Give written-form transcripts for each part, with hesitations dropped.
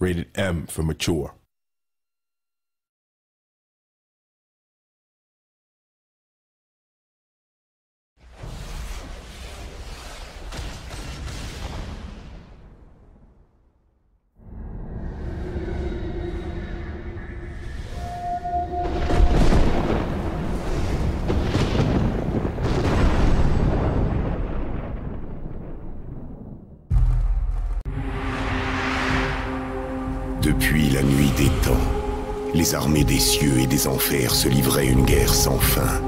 Rated M for mature. Depuis la nuit des temps, les armées des cieux et des enfers se livraient une guerre sans fin.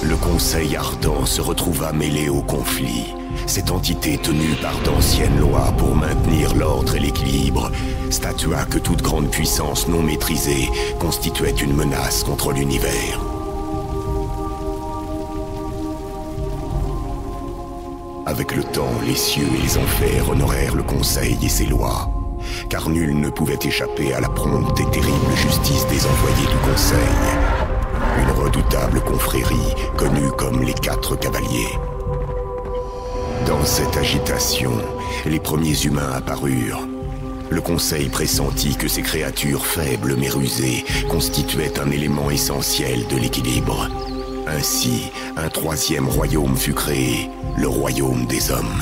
Le Conseil ardent se retrouva mêlé au conflit. Cette entité tenue par d'anciennes lois pour maintenir l'ordre et l'équilibre statua que toute grande puissance non maîtrisée constituait une menace contre l'univers. Avec le temps, les cieux et les enfers honorèrent le Conseil et ses lois. Car nul ne pouvait échapper à la prompte et terrible justice des envoyés du Conseil. Une redoutable confrérie connue comme les Quatre Cavaliers. Dans cette agitation, les premiers humains apparurent. Le Conseil pressentit que ces créatures faibles mais rusées constituaient un élément essentiel de l'équilibre. Ainsi, un troisième royaume fut créé, le royaume des hommes.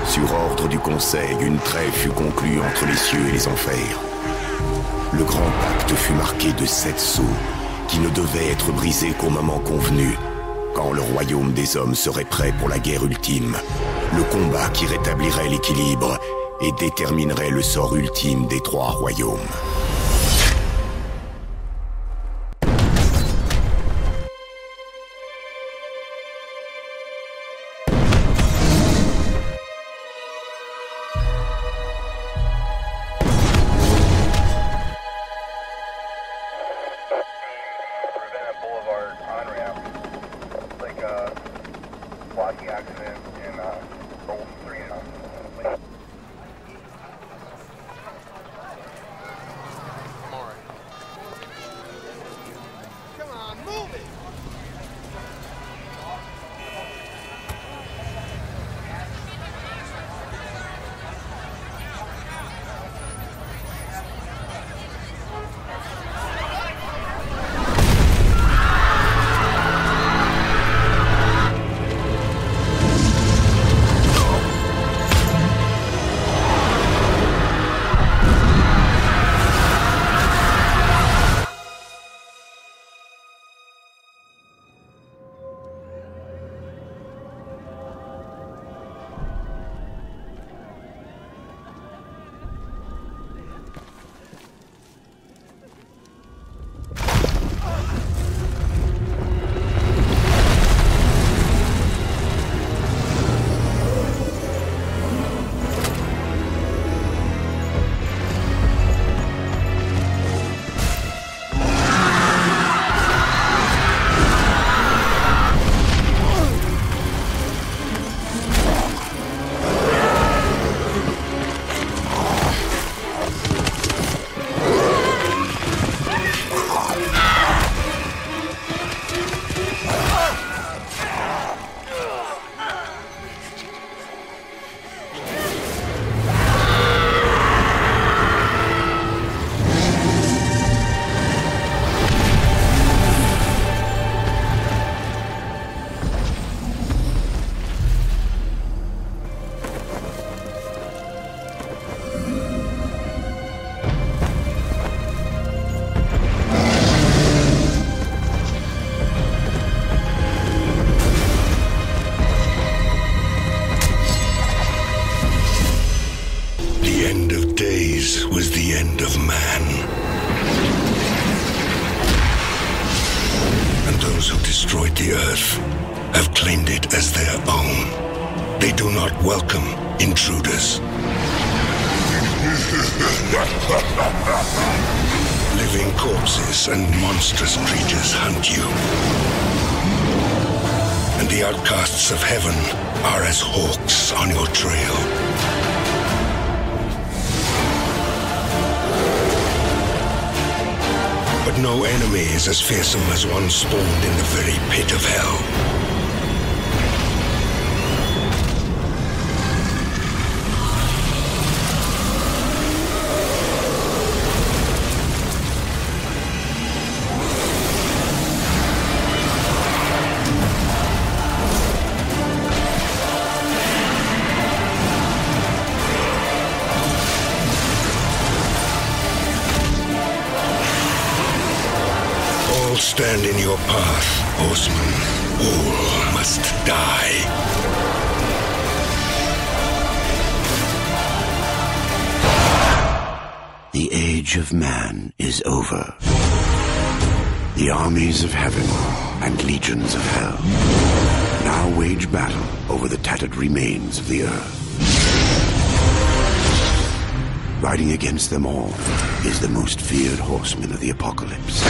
Sur ordre du Conseil, une trêve fut conclue entre les cieux et les enfers. Le grand pacte fut marqué de 7 sceaux, qui ne devaient être brisés qu'au moment convenu, quand le royaume des hommes serait prêt pour la guerre ultime, le combat qui rétablirait l'équilibre et déterminerait le sort ultime des 3 royaumes. Was the end of man. And those who destroyed the earth have claimed it as their own. They do not welcome intruders. Living corpses and monstrous creatures hunt you. And the outcasts of heaven are as hawks on your trail. But no enemy is as fearsome as one spawned in the very pit of hell. stand in your path, horseman. All must die. The age of man is over. The armies of heaven and legions of hell now wage battle over the tattered remains of the earth. Riding against them all is the most feared horseman of the apocalypse,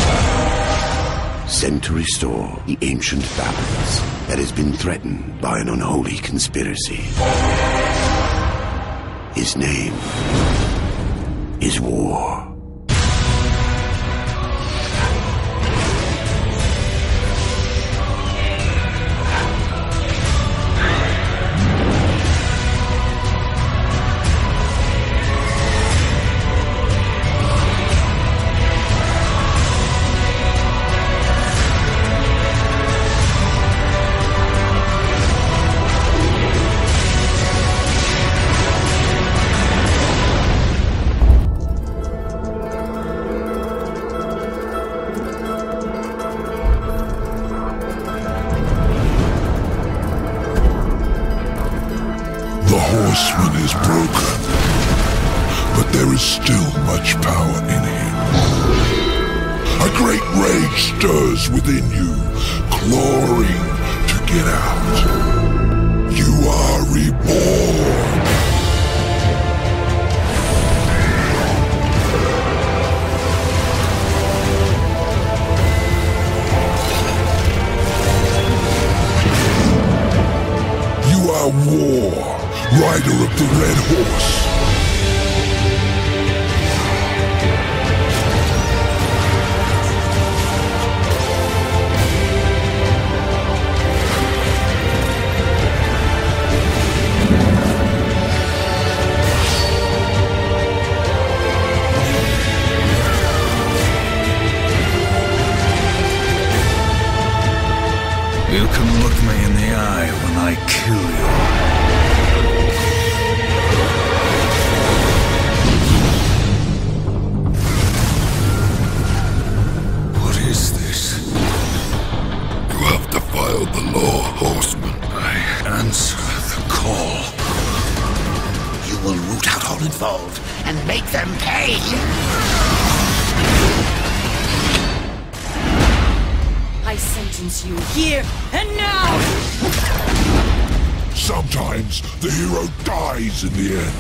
sent to restore the ancient balance that has been threatened by an unholy conspiracy. His name is War. The horseman is broken, but there is still much power in him. A great rage stirs within you, clawing to get out. You are reborn. You are War, rider of the Red Horse. You can look me in the eye when I kill you. What is this? You have defiled the law, horseman. I answer the call. You will root out all involved and make them pay! I sentence you here and now! Sometimes the hero dies in the end.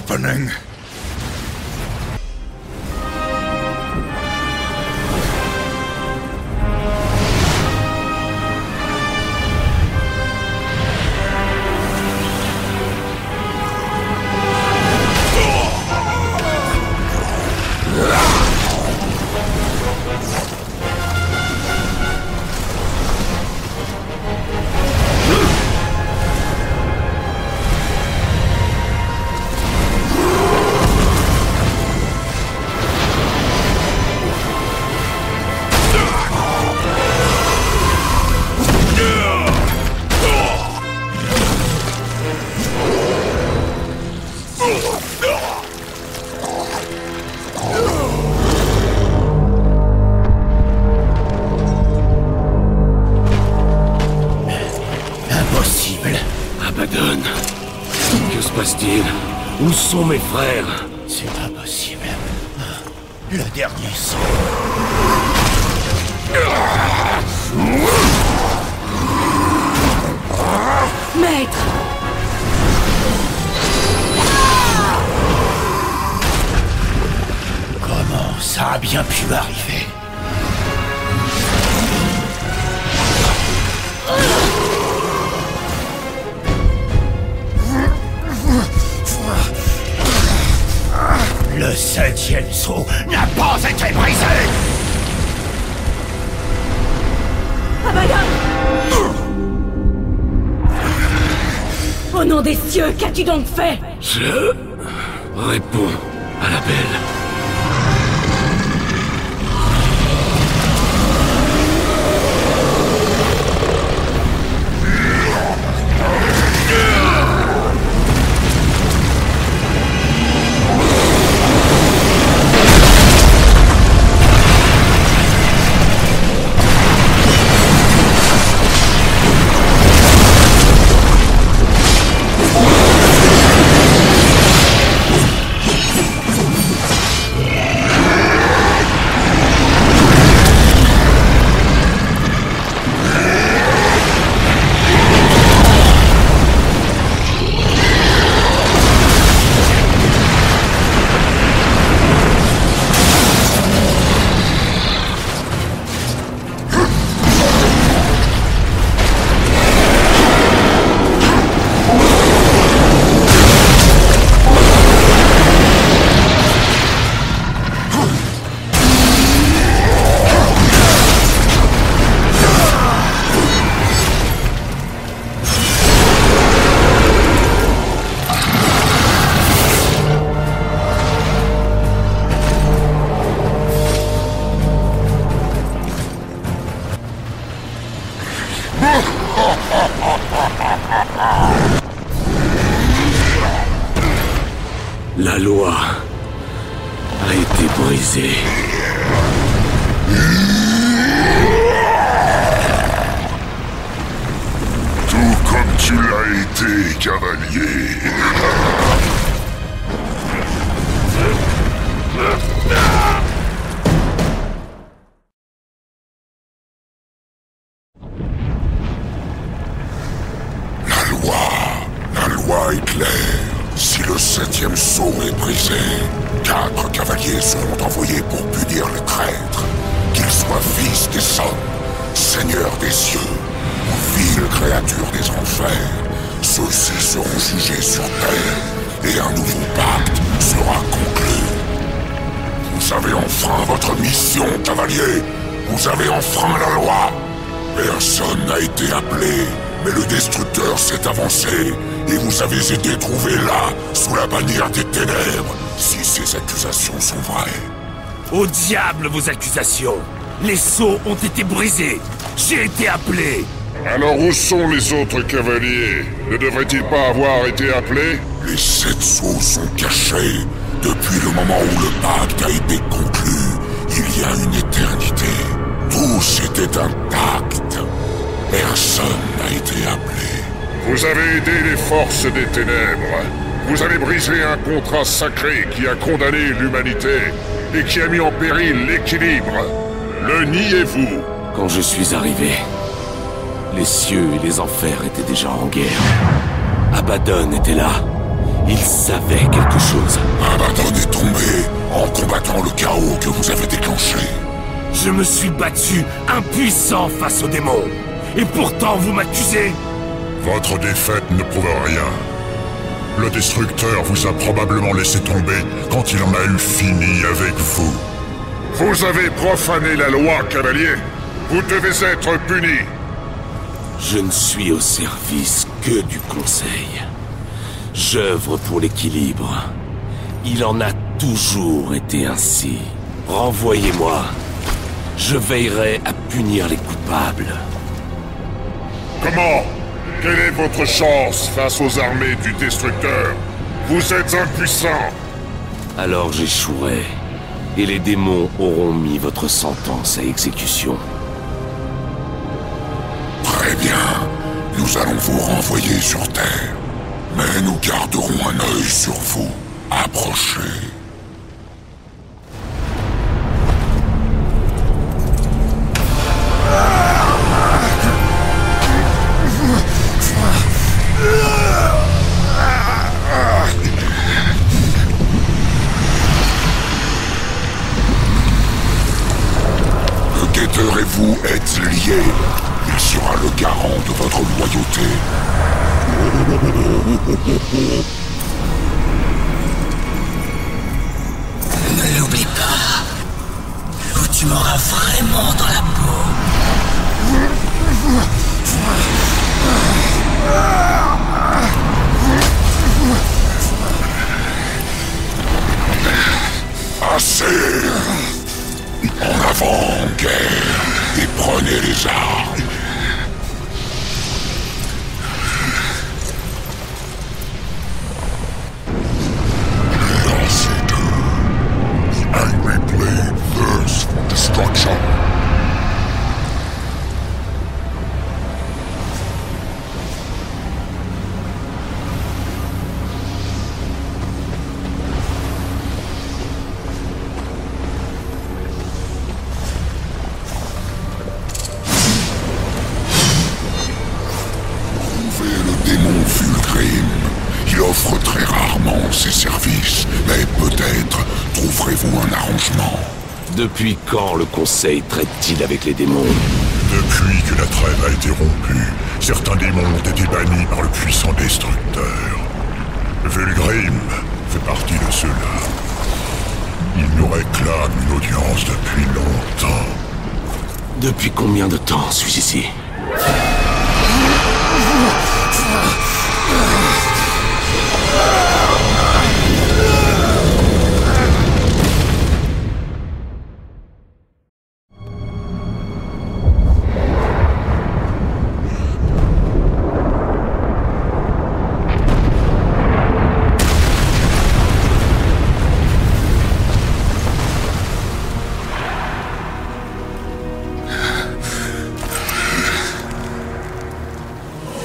opening. Abaddon. Que se passe-t-il? Où sont mes frères? C'est pas possible. Le dernier sang. Maître! Comment ça a bien pu arriver? Le 7e sceau n'a pas été brisé! Abaddon! Au nom des cieux, qu'as-tu donc fait? Je réponds à l'appel. La loi a été brisée. Tout comme tu l'as été, cavalier. La loi est claire. Si le 7e sceau est brisé, 4 cavaliers seront envoyés pour punir les traîtres. Qu'ils soient fils des hommes, seigneurs des cieux, ou viles créatures des enfers, ceux-ci seront jugés sur terre, et un nouveau pacte sera conclu. Vous avez enfreint votre mission, cavalier. Vous avez enfreint la loi. Personne n'a été appelé, mais le destructeur s'est avancé, et vous avez été trouvé là, sous la bannière des ténèbres, si ces accusations sont vraies. Au diable vos accusations! Les sceaux ont été brisés! J'ai été appelé! Alors où sont les autres cavaliers? Ne devraient-ils pas avoir été appelés? Les 7 sceaux sont cachés. Depuis le moment où le pacte a été conclu, il y a une éternité. Tous étaient intacts. Personne n'a été appelé. Vous avez aidé les forces des ténèbres. Vous avez brisé un contrat sacré qui a condamné l'humanité et qui a mis en péril l'équilibre. Le niez-vous? Quand je suis arrivé, les cieux et les enfers étaient déjà en guerre. Abaddon était là. Il savait quelque chose. Abaddon est tombé en combattant le chaos que vous avez déclenché. Je me suis battu impuissant face aux démons. Et pourtant vous m'accusez? Votre défaite ne prouve rien. Le Destructeur vous a probablement laissé tomber quand il en a eu fini avec vous. Vous avez profané la loi, cavalier. Vous devez être puni. Je ne suis au service que du Conseil. J'œuvre pour l'équilibre. Il en a toujours été ainsi. Renvoyez-moi. Je veillerai à punir les coupables. Comment? Quelle est votre chance face aux armées du Destructeur? Vous êtes impuissant. Alors j'échouerai. Et les démons auront mis votre sentence à exécution. Très bien. Nous allons vous renvoyer sur Terre. Mais nous garderons un œil sur vous. Approchez. Le guetteur et vous êtes liés. Il sera le garant de votre loyauté. Ne l'oublie pas. Ou tu m'auras vraiment dans la peau. Assez. En avant, guerre. Et prenez les armes. Angry blade thirsts for destruction. Trouvez le démon Fulgrim. Il offre très rarement ses services, mais peut-être trouverez-vous un arrangement. Depuis quand le Conseil traite-t-il avec les démons? Depuis que la trêve a été rompue, certains démons ont été bannis par le puissant Destructeur. Fulgrim fait partie de ceux-là. Il nous réclame une audience depuis longtemps. Depuis combien de temps suis-je ici?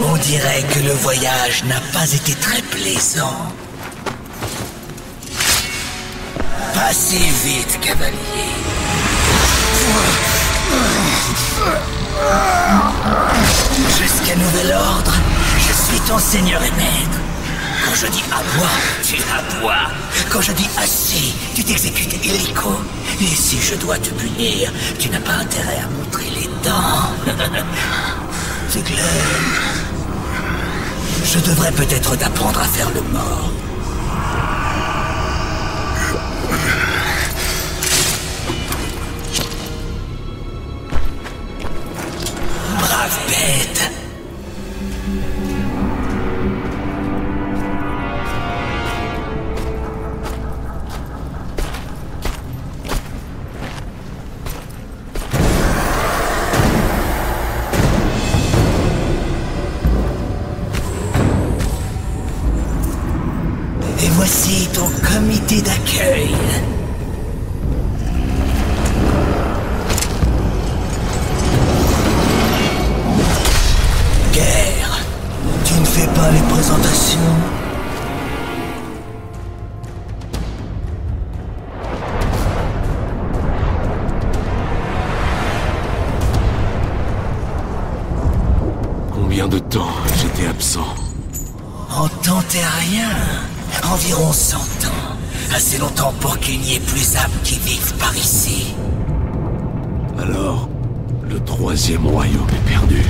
On dirait que le voyage n'a pas été très plaisant. Passez vite, cavalier. Jusqu'à nouvel ordre, je suis ton seigneur et maître. Quand je dis aboie, tu aboies. Quand je dis assis, tu t'exécutes illico. Et si je dois te punir, tu n'as pas intérêt à montrer les dents. C'est clair. Je devrais peut-être t'apprendre à faire le mort. Brave bête. Et voici ton comité d'accueil. Guerre, tu ne fais pas les présentations. Combien de temps j'étais absent? En tant t'es rien. Environ 100 ans. Assez longtemps pour qu'il n'y ait plus âmes qui vivent par ici. Alors, le troisième royaume est perdu.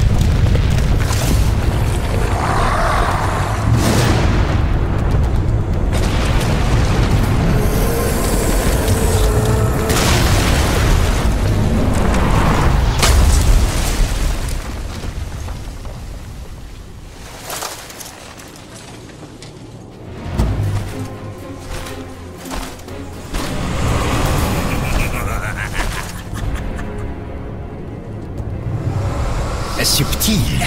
Subtil.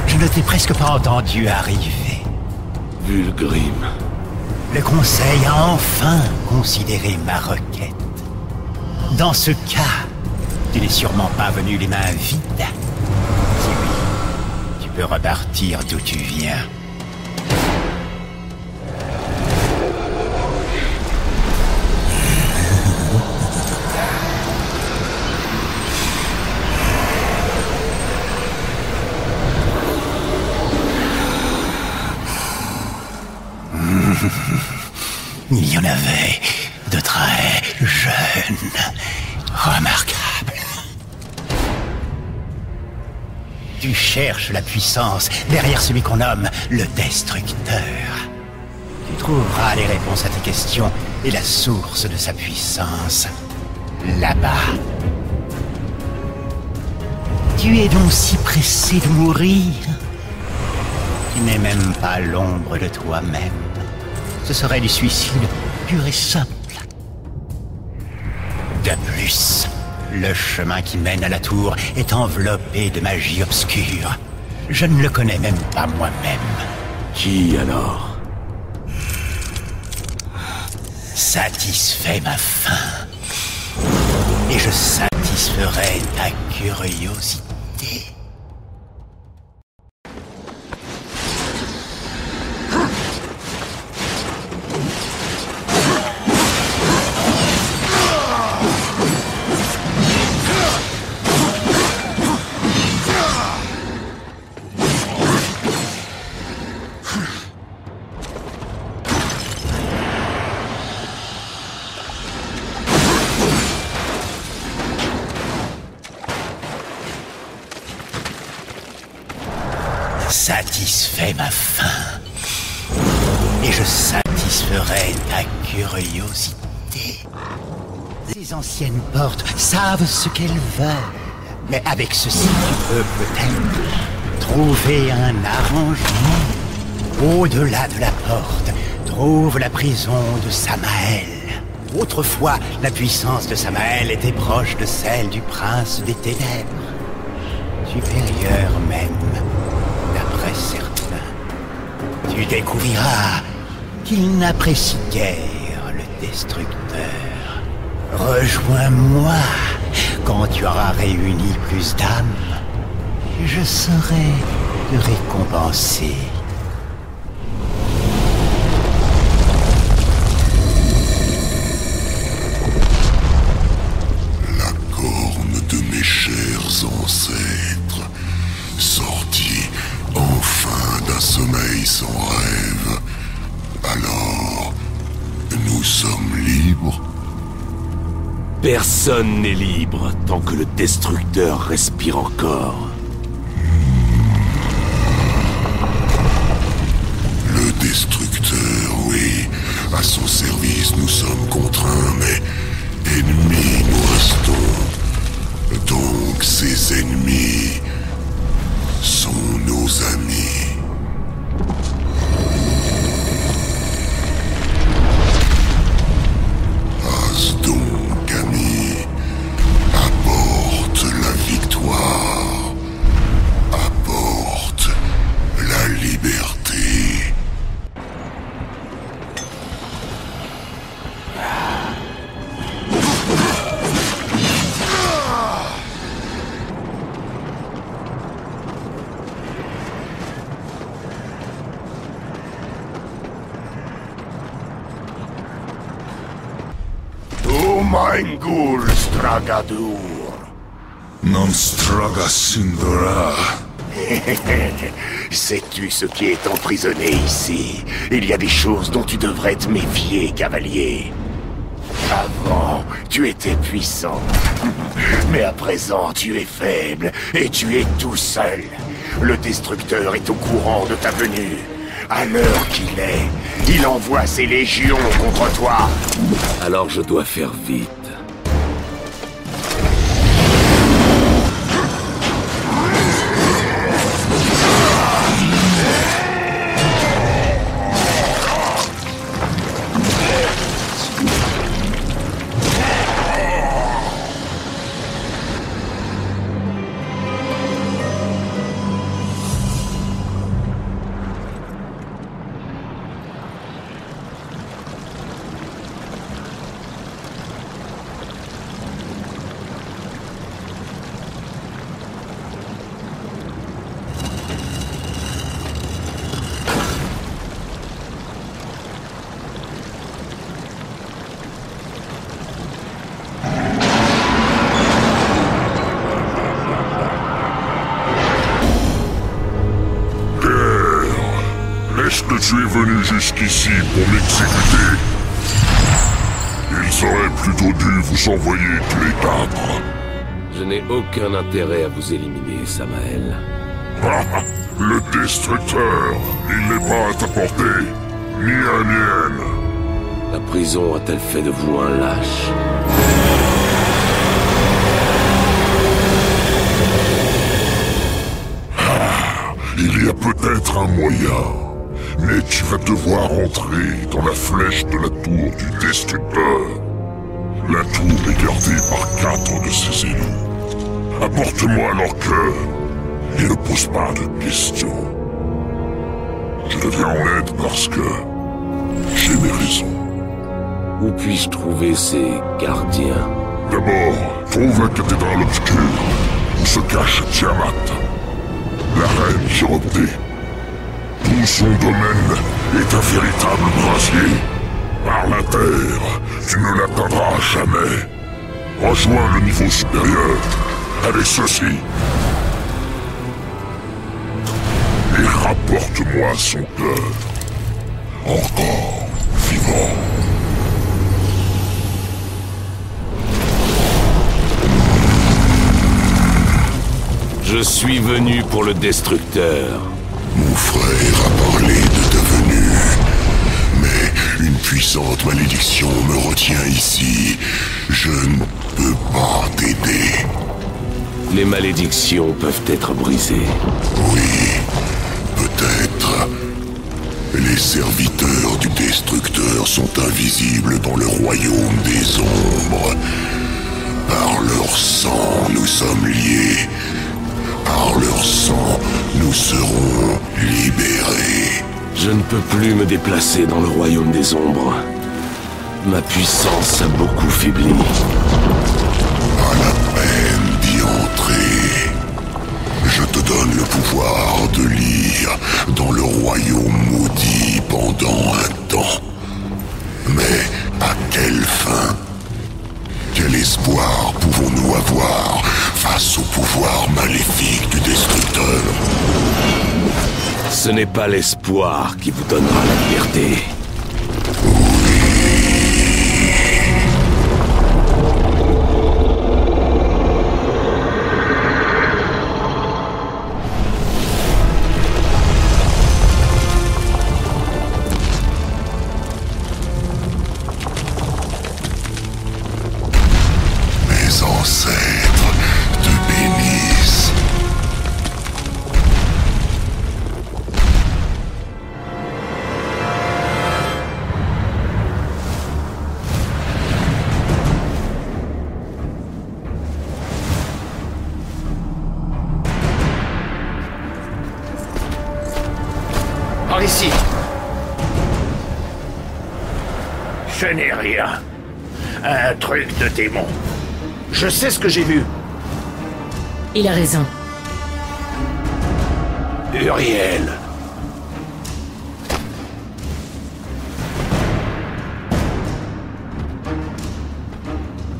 Je ne t'ai presque pas entendu arriver. Vulgrim. Le Conseil a enfin considéré ma requête. Dans ce cas, tu n'es sûrement pas venu les mains vides. Si oui, tu peux repartir d'où tu viens. Il y en avait de très jeunes, remarquables. Tu cherches la puissance derrière celui qu'on nomme le Destructeur. Tu trouveras les réponses à tes questions et la source de sa puissance là-bas. Tu es donc si pressé de mourir. Tu n'es même pas l'ombre de toi-même. Ce serait du suicide pur et simple. De plus, le chemin qui mène à la tour est enveloppé de magie obscure. Je ne le connais même pas moi-même. Qui alors? Satisfais ma faim. Et je satisferai ta curiosité. Satisfais ma faim, et je satisferai ta curiosité. Ces anciennes portes savent ce qu'elles veulent, mais avec ceci tu peux peut-être trouver un arrangement. Au-delà de la porte, trouve la prison de Samael. Autrefois, la puissance de Samael était proche de celle du prince des ténèbres, supérieure même. D'après certains, tu découvriras qu'il n'apprécie guère le Destructeur. Rejoins-moi quand tu auras réuni plus d'âmes. Je saurai te récompenser. La corne de mes chers ancêtres, sortie enfin d'un sommeil sans rêve. Alors, nous sommes libres? Personne n'est libre tant que le Destructeur respire encore. Le Destructeur, oui. À son service, nous sommes contraints, mais ennemis nous restons. Donc, ces ennemis sont nos amis. Passe donc, ami. Apporte la victoire. Apporte la liberté. Mein Ghul Stragadur. Non Straga Sindora. Sais-tu ce qui est emprisonné ici? Il y a des choses dont tu devrais te méfier, cavalier. Avant, tu étais puissant. Mais à présent, tu es faible et tu es tout seul. Le Destructeur est au courant de ta venue. À l'heure qu'il est, il envoie ses légions contre toi. Alors je dois faire vite. Est-ce que tu es venu jusqu'ici pour m'exécuter? Il serait plutôt dû vous envoyer tous les quatre. Je n'ai aucun intérêt à vous éliminer, Samael. Le Destructeur, il n'est pas à ta portée, ni à la mienne. La prison a-t-elle fait de vous un lâche? Il y a peut-être un moyen, mais tu vas devoir entrer dans la flèche de la tour du Destructeur. La tour est gardée par 4 de ses élus. Apporte-moi leur cœur et ne pose pas de questions. Je te viens en aide parce que j'ai mes raisons. Où puis-je trouver ces gardiens? D'abord, trouve la cathédrale obscure où se cache Tiamat, la reine Chiroptée. Tout son domaine est un véritable brasier. Par la terre, tu ne l'atteindras jamais. Rejoins le niveau supérieur avec ceci. Et rapporte-moi son cœur. Encore vivant. Je suis venu pour le Destructeur. Mon frère a parlé de ta venue, mais une puissante malédiction me retient ici. Je ne peux pas t'aider. Les malédictions peuvent être brisées. Oui, peut-être. Les serviteurs du Destructeur sont invisibles dans le royaume des ombres. Par leur sang, nous sommes liés. Par leur sang, nous serons libérés. Je ne peux plus me déplacer dans le royaume des ombres. Ma puissance a beaucoup faibli. Pas la peine d'y entrer. Je te donne le pouvoir de lire dans le royaume maudit pendant un temps. Mais à quelle fin? Quel espoir pouvons-nous avoir face au pouvoir maléfique du Destructeur? Ce n'est pas l'espoir qui vous donnera la liberté. Mes ancêtres te bénissent. Par ici. Ce n'est rien. Un truc de démon. Je sais ce que j'ai vu. Il a raison. Uriel.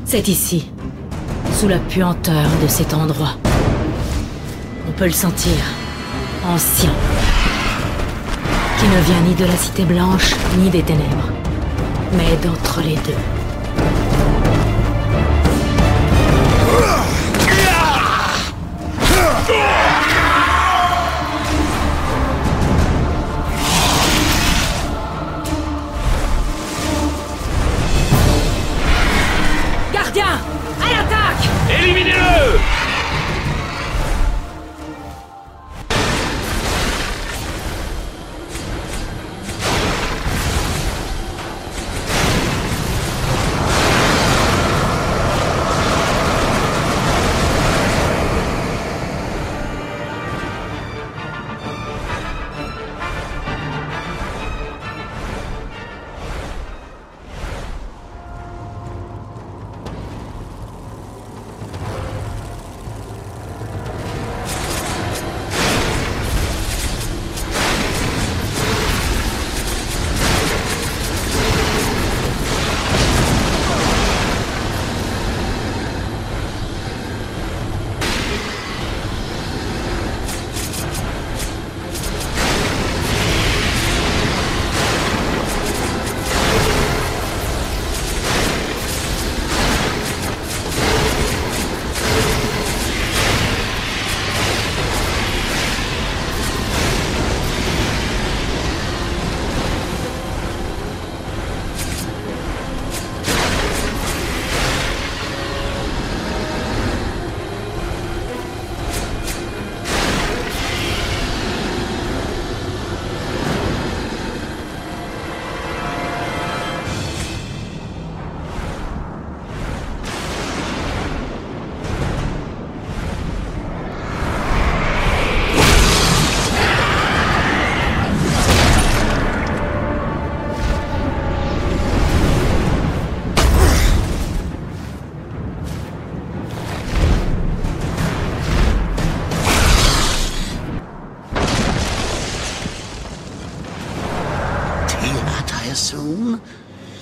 C'est ici, sous la puanteur de cet endroit. On peut le sentir. Ancien. qui ne vient ni de la Cité Blanche, ni des Ténèbres, mais d'entre les deux. Gardien, à l'attaque! Éliminez-le!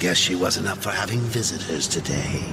Guess she wasn't up for having visitors today.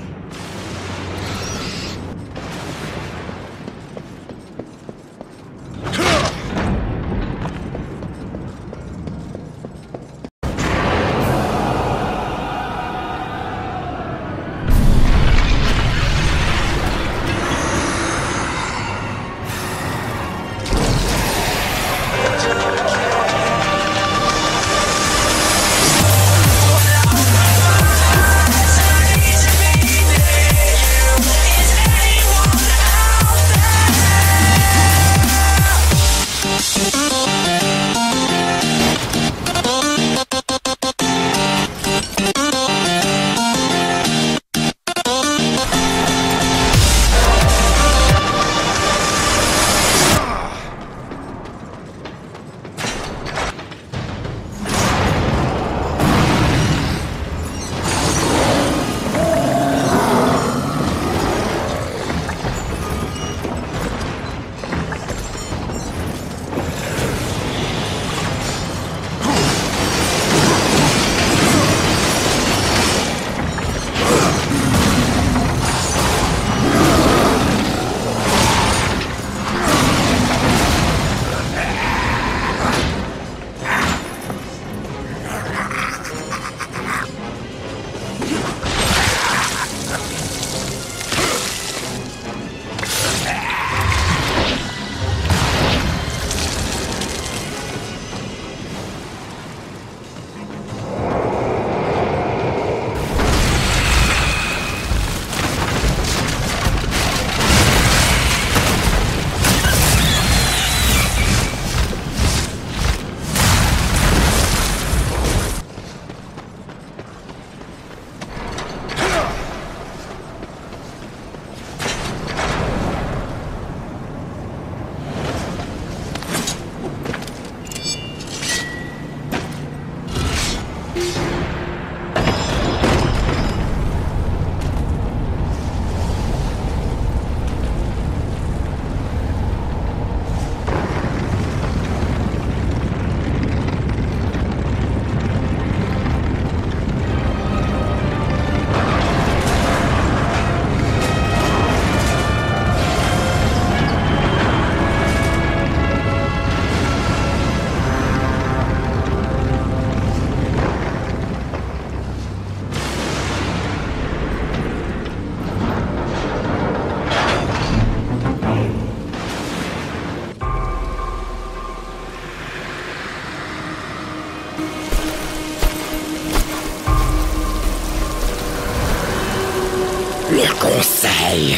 conseil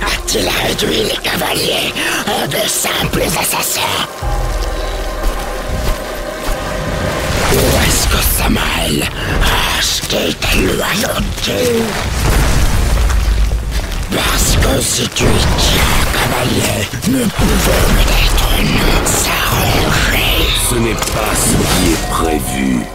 a-t-il réduit les cavaliers en de simples assassins? Ou est-ce que Samael a acheté ta loyauté? Parce que si tu y tiens, cavalier, nous pouvons peut-être nous s'arranger. Ce n'est pas ce qui est prévu.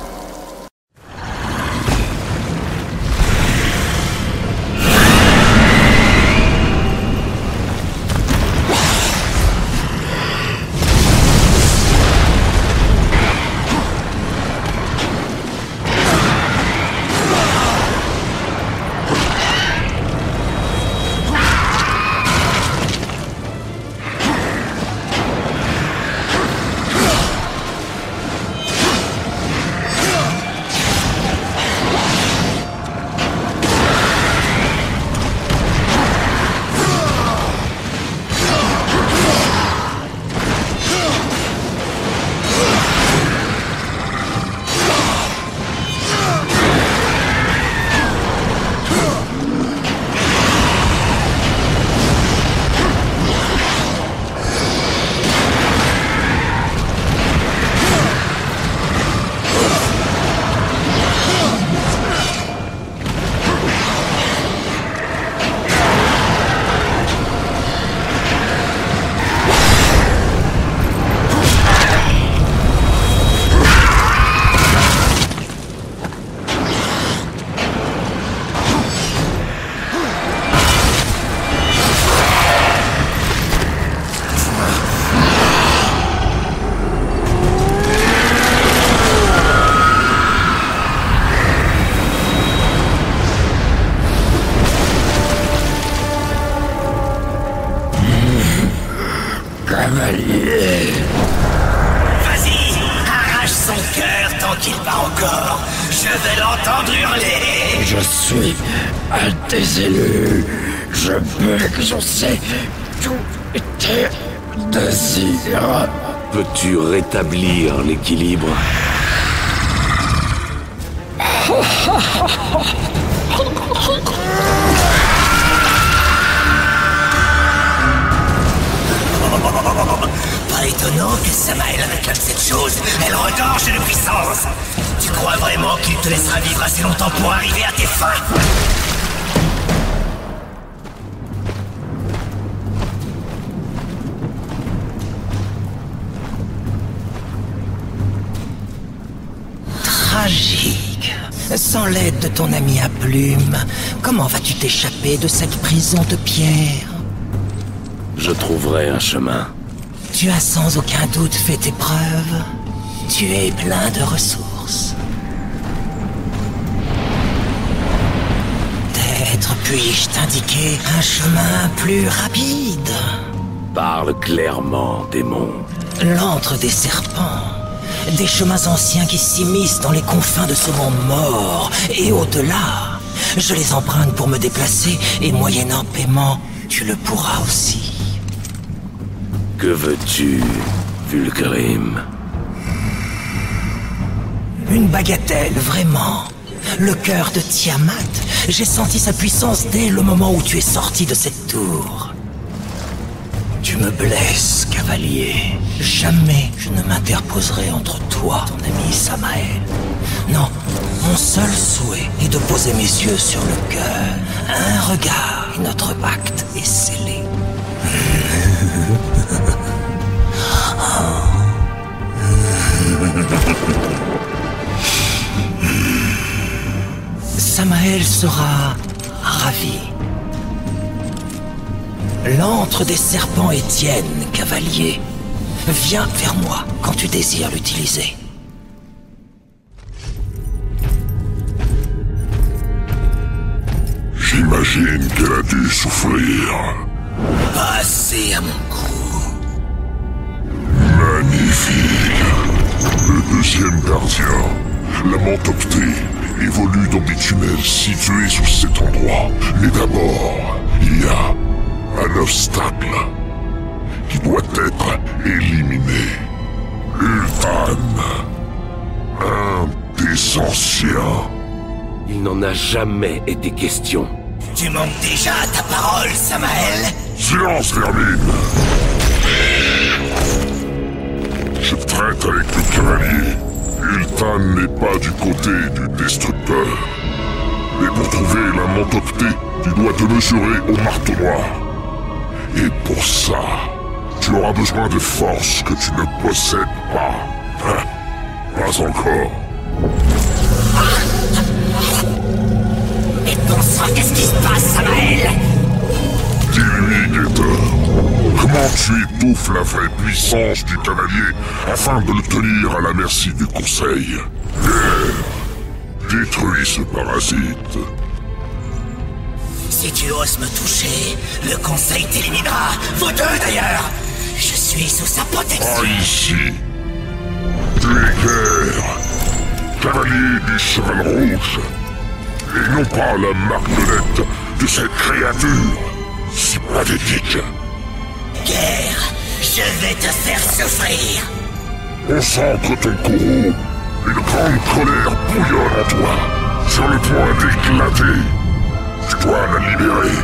Vas-y, arrache son cœur tant qu'il bat encore. Je vais l'entendre hurler. Je suis un des élus. Je peux exaucer tous tes désirs. Peux-tu rétablir l'équilibre? Pas étonnant que Samael réclame cette chose. Elle regorge de puissance. Tu crois vraiment qu'il te laissera vivre assez longtemps pour arriver à tes fins? Tragique. Sans l'aide de ton ami à plumes, comment vas-tu t'échapper de cette prison de pierre? Je trouverai un chemin. Tu as sans aucun doute fait tes preuves. Tu es plein de ressources. Peut-être puis-je t'indiquer un chemin plus rapide. Parle clairement, démon. L'antre des serpents. Des chemins anciens qui s'immiscent dans les confins de ce monde mort et au-delà. Je les emprunte pour me déplacer et moyennant paiement, tu le pourras aussi. Que veux-tu, Vulgrim? Une bagatelle, vraiment. Le cœur de Tiamat. J'ai senti sa puissance dès le moment où tu es sorti de cette tour. Tu me blesses, cavalier. Jamais je ne m'interposerai entre toi, ton ami Samael. Non, mon seul souhait est de poser mes yeux sur le cœur. Un regard et notre pacte est scellé. Samael sera ravi. L'antre des serpents est tienne, cavalier. Viens vers moi quand tu désires l'utiliser. J'imagine qu'elle a dû souffrir. Passez à mon cou. Magnifique. Le deuxième gardien, la Mentoptée, évolue dans des tunnels situés sous cet endroit. Mais d'abord, il y a un obstacle qui doit être éliminé. Ultan, un des anciens. Il n'en a jamais été question. Tu manques déjà à ta parole, Samael? Silence, vermine! Je traite avec le cavalier. Iltan n'est pas du côté du destructeur. Et pour trouver la Mentocté, tu dois te mesurer au marteau noir. Et pour ça, tu auras besoin de force que tu ne possèdes pas. Hein? Pas encore. Mais bon sang, qu'est-ce qui se passe, Samael? Dis-lui, guetteur, comment tu étouffes la vraie puissance du cavalier afin de le tenir à la merci du Conseil? Détruis ce parasite. Si tu oses me toucher, le Conseil t'éliminera. Vous deux, d'ailleurs. Je suis sous sa protection. Pas ici. Tu es guerre, cavalier du cheval rouge, et non pas la marionnette de cette créature si pathétique. Guerre, je vais te faire souffrir. Concentre ton courroux. Une grande colère bouillonne en toi, sur le point d'éclater. Tu dois la libérer.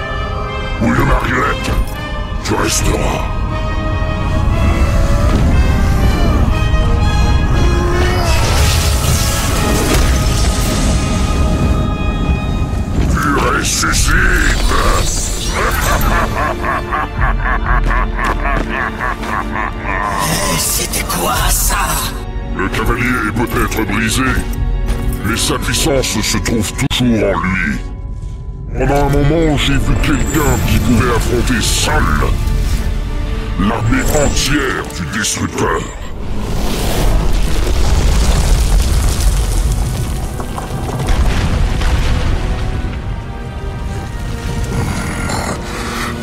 Ou une marionnette, tu resteras. Tu ressuscites. C'était quoi, ça? Le cavalier est peut-être brisé, mais sa puissance se trouve toujours en lui. Pendant un moment, j'ai vu quelqu'un qui pouvait affronter seul l'armée entière du Destructeur.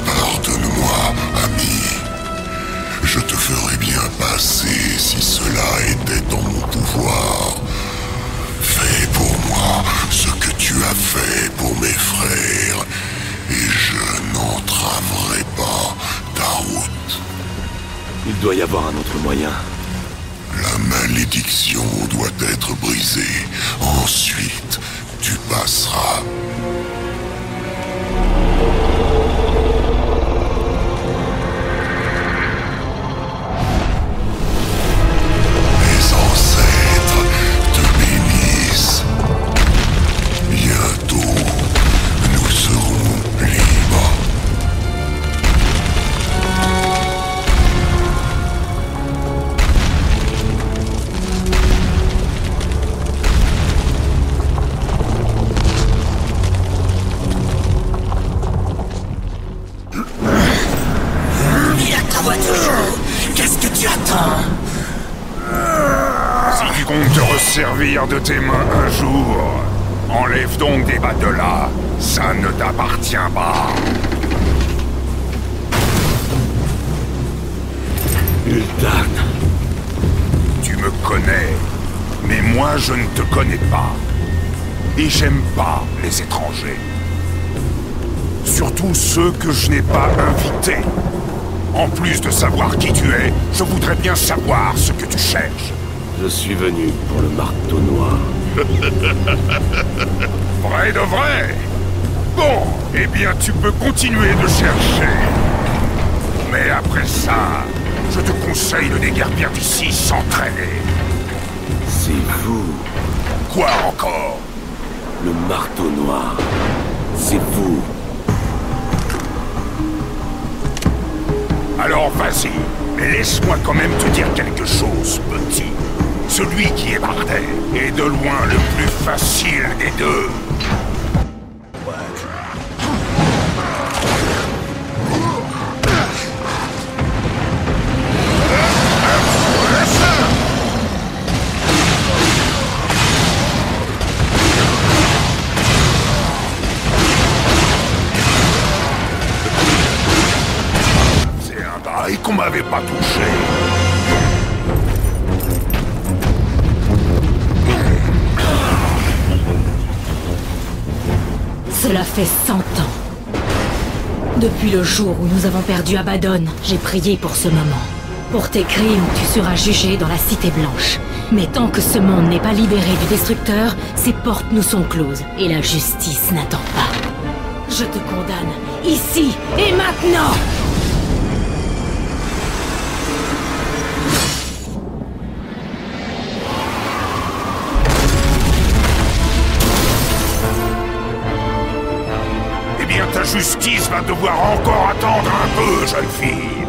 Pardonne-moi, ami. Je te ferais bien passer si cela était en mon pouvoir. Fais pour moi ce que tu as fait pour mes frères, et je n'entraverai pas ta route. Il doit y avoir un autre moyen. La malédiction doit être brisée. Ensuite, tu passeras. Servir de tes mains un jour. Enlève donc des bas de là. Ça ne t'appartient pas. Iltan. Tu me connais, mais moi je ne te connais pas. Et j'aime pas les étrangers. Surtout ceux que je n'ai pas invités. En plus de savoir qui tu es, je voudrais bien savoir ce que tu cherches. Je suis venu pour le marteau noir. Vrai de vrai? Bon, eh bien tu peux continuer de chercher. Mais après ça, je te conseille de déguerpir d'ici sans traîner. C'est vous. Quoi encore? Le marteau noir. C'est vous. Alors vas-y, mais laisse-moi quand même te dire quelque chose, petit. Celui qui est Bardet est de loin le plus facile des deux. C'est un bail qu'on m'avait pas touché. Cela fait 100 ans. Depuis le jour où nous avons perdu Abaddon, j'ai prié pour ce moment. Pour tes crimes, tu seras jugé dans la Cité Blanche. Mais tant que ce monde n'est pas libéré du Destructeur, ses portes nous sont closes et la justice n'attend pas. Je te condamne, ici et maintenant! Eh bien, ta justice va devoir encore attendre un peu, jeune fille.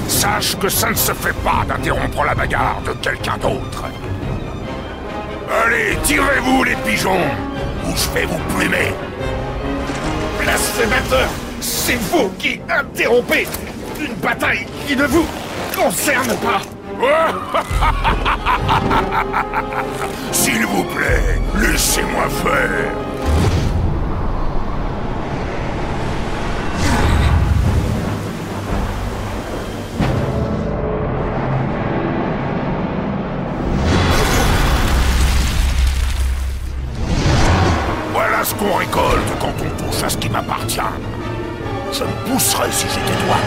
Sache que ça ne se fait pas d'interrompre la bagarre de quelqu'un d'autre. Allez, tirez-vous les pigeons, ou je vais vous plumer. Blasphémateur, c'est vous qui interrompez une bataille qui ne vous concerne pas. S'il vous plaît, laissez-moi faire. Voilà ce qu'on récolte quand on touche à ce qui m'appartient. Je me pousserais si j'étais toi.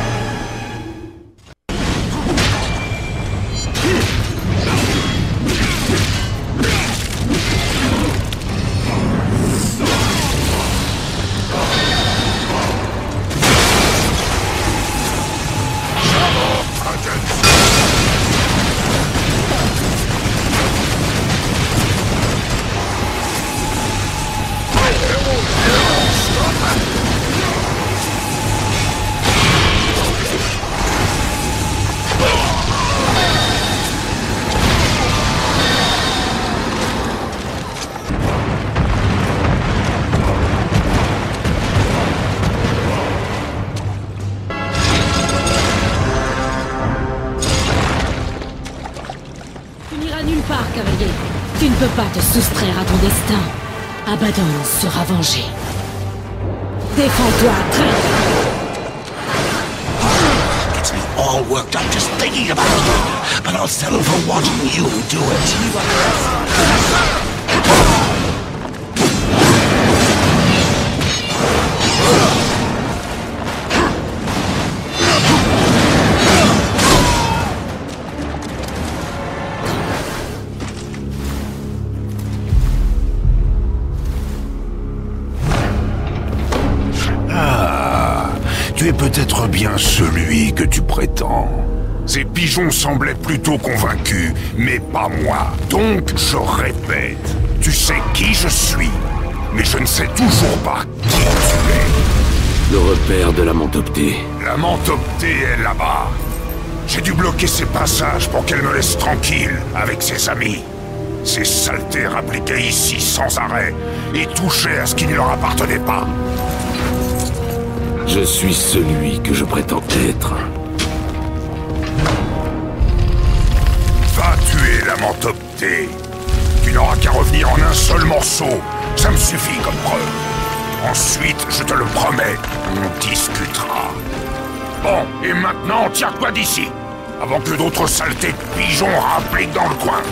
Cavalier, tu ne peux pas te soustraire à ton destin. Abaddon sera vengé. Défends-toi, traître! Gets me all worked up just thinking about you, but I'll settle for watching you do it. Tu es peut-être bien celui que tu prétends. Ces pigeons semblaient plutôt convaincus, mais pas moi. Donc, je répète, tu sais qui je suis, mais je ne sais toujours pas qui tu es. Le repère de la Mentoptée. La Mentoptée est là-bas. J'ai dû bloquer ses passages pour qu'elle me laisse tranquille avec ses amis. Ces saletés rappliquaient ici sans arrêt et touchaient à ce qui ne leur appartenait pas. Je suis celui que je prétends être. Va tuer la Mentoptée. Tu n'auras qu'à revenir en un seul morceau. Ça me suffit comme preuve. Ensuite, je te le promets, on discutera. Bon, et maintenant, tire-toi d'ici, avant que d'autres saletés de pigeons rappliquent dans le coin.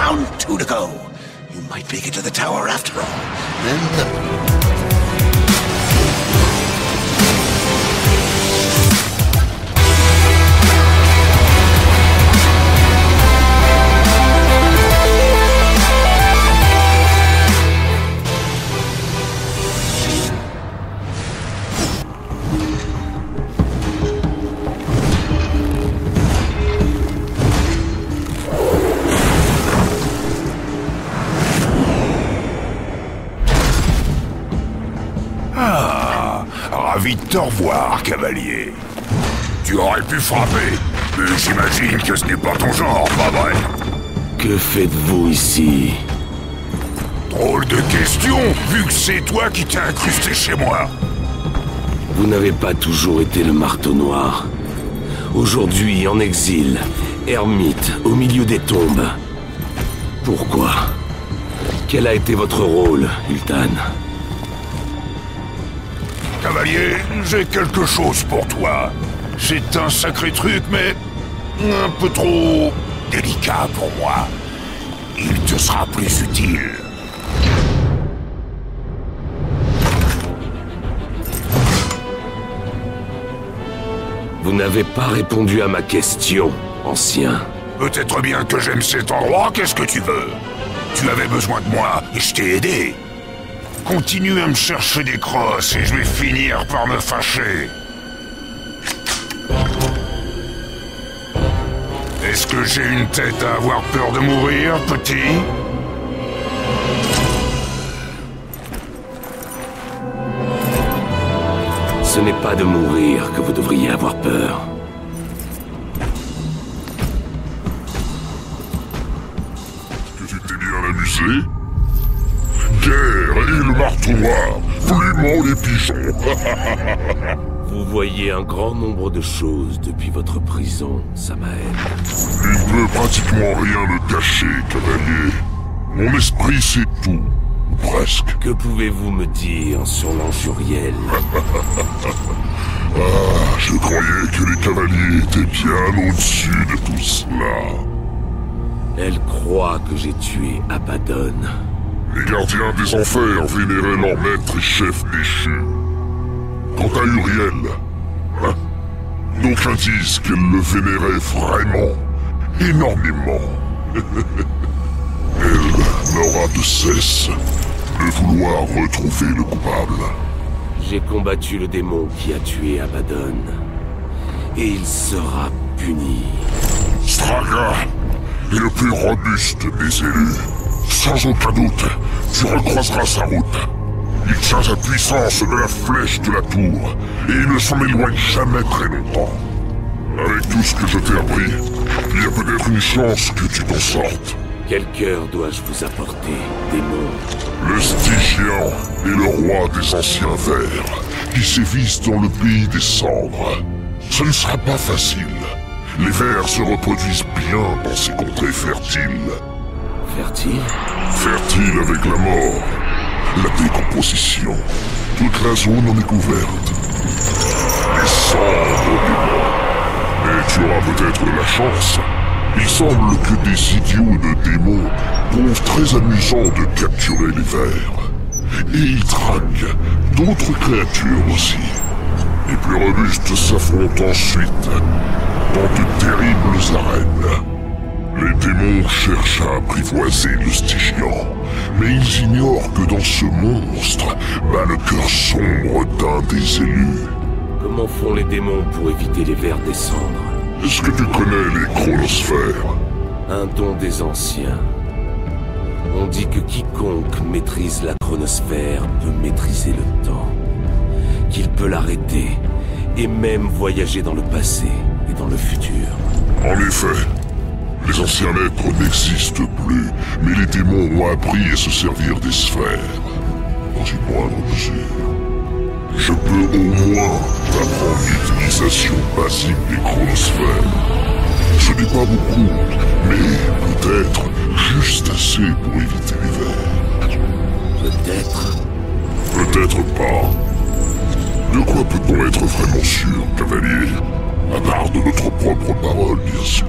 Round 2 to go. You might make it to the tower after all. Then ravi de te revoir, cavalier. Tu aurais pu frapper, mais j'imagine que ce n'est pas ton genre, pas vrai? Que faites-vous ici? Drôle de question, vu que c'est toi qui t'es incrusté chez moi. Vous n'avez pas toujours été le marteau noir. Aujourd'hui, en exil, ermite, au milieu des tombes. Pourquoi? Quel a été votre rôle, Ultan? Cavalier, j'ai quelque chose pour toi. C'est un sacré truc, mais un peu trop délicat pour moi. Il te sera plus utile. Vous n'avez pas répondu à ma question, ancien. Peut-être bien que j'aime cet endroit, qu'est-ce que tu veux? Tu avais besoin de moi, et je t'ai aidé. Continue à me chercher des crosses, et je vais finir par me fâcher. Est-ce que j'ai une tête à avoir peur de mourir, petit? Ce n'est pas de mourir que vous devriez avoir peur. Que tu t'es bien amusé? Guerre et le marteau noir, plumant les pigeons. Vous voyez un grand nombre de choses depuis votre prison, Samael. Il ne peut pratiquement rien me cacher, cavalier. Mon esprit sait tout. Presque. Que pouvez-vous me dire sur l'Anjuriel? Ah, je croyais que les cavaliers étaient bien au-dessus de tout cela. Elle croit que j'ai tué Abaddon. Les gardiens des enfers vénéraient leur maître et chef déchu. Quant à Uriel, d'aucuns disent qu'elle le vénérait vraiment, énormément. Elle n'aura de cesse de vouloir retrouver le coupable. J'ai combattu le démon qui a tué Abaddon. Et il sera puni. Straga est le plus robuste des élus. Sans aucun doute, tu recroiseras sa route. Il tient la puissance de la flèche de la tour, et il ne s'en éloigne jamais très longtemps. Avec tout ce que je t'ai appris, il y a peut-être une chance que tu t'en sortes. Quel cœur dois-je vous apporter, démon? Le Stygian est le roi des anciens vers, qui sévissent dans le pays des cendres. Ce ne sera pas facile. Les vers se reproduisent bien dans ces contrées fertiles. Fertile? Fertile avec la mort, la décomposition. Toute la zone en est couverte. Les cendres des morts. Mais tu auras peut-être de la chance. Il semble que des idiots de démons trouvent très amusant de capturer les vers. Et ils traquent d'autres créatures aussi. Les plus robustes s'affrontent ensuite dans de terribles arènes. Les démons cherchent à apprivoiser le Stygian, mais ils ignorent que dans ce monstre bat le cœur sombre d'un des élus. Comment font les démons pour éviter les vers des cendres? Est-ce que tu connais les chronosphères? Un don des anciens. On dit que quiconque maîtrise la chronosphère peut maîtriser le temps. Qu'il peut l'arrêter, et même voyager dans le passé et dans le futur. En effet, les anciens maîtres n'existent plus, mais les démons ont appris à se servir des sphères, dans une moindre mesure. Je peux au moins t'apprendre l'utilisation basique des chronosphères. Ce n'est pas beaucoup, mais peut-être juste assez pour éviter les vers. Peut-être. Peut-être pas. De quoi peut-on être vraiment sûr, cavalier? À part de notre propre parole, bien sûr.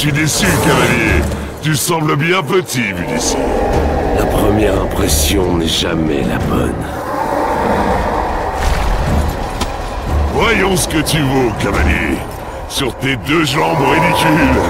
suis déçu, cavalier. Tu sembles bien petit, vu d'ici. La première impression n'est jamais la bonne. Voyons ce que tu vaux, cavalier. Sur tes 2 jambes ridicules.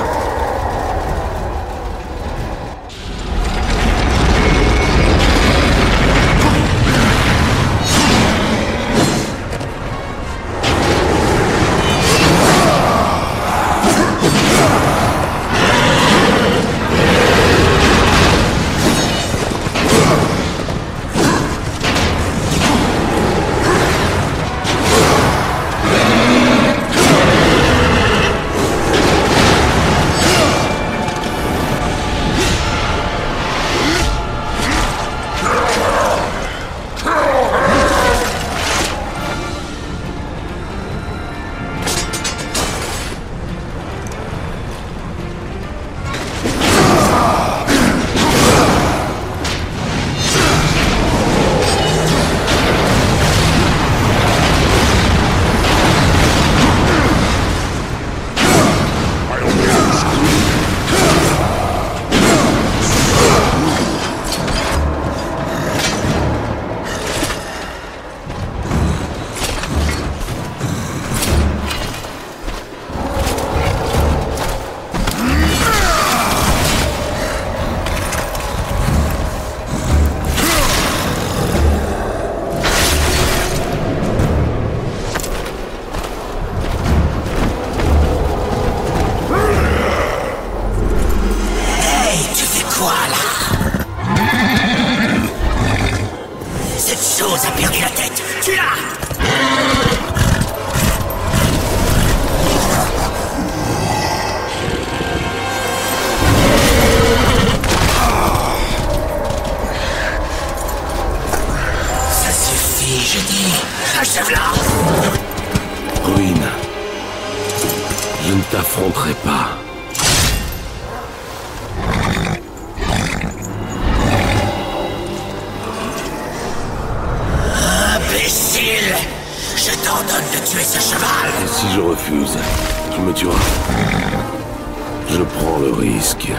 Ruine. Je ne t'affronterai pas. Imbécile! Je t'ordonne de tuer ce cheval! Et si je refuse, tu me tueras. Je prends le risque.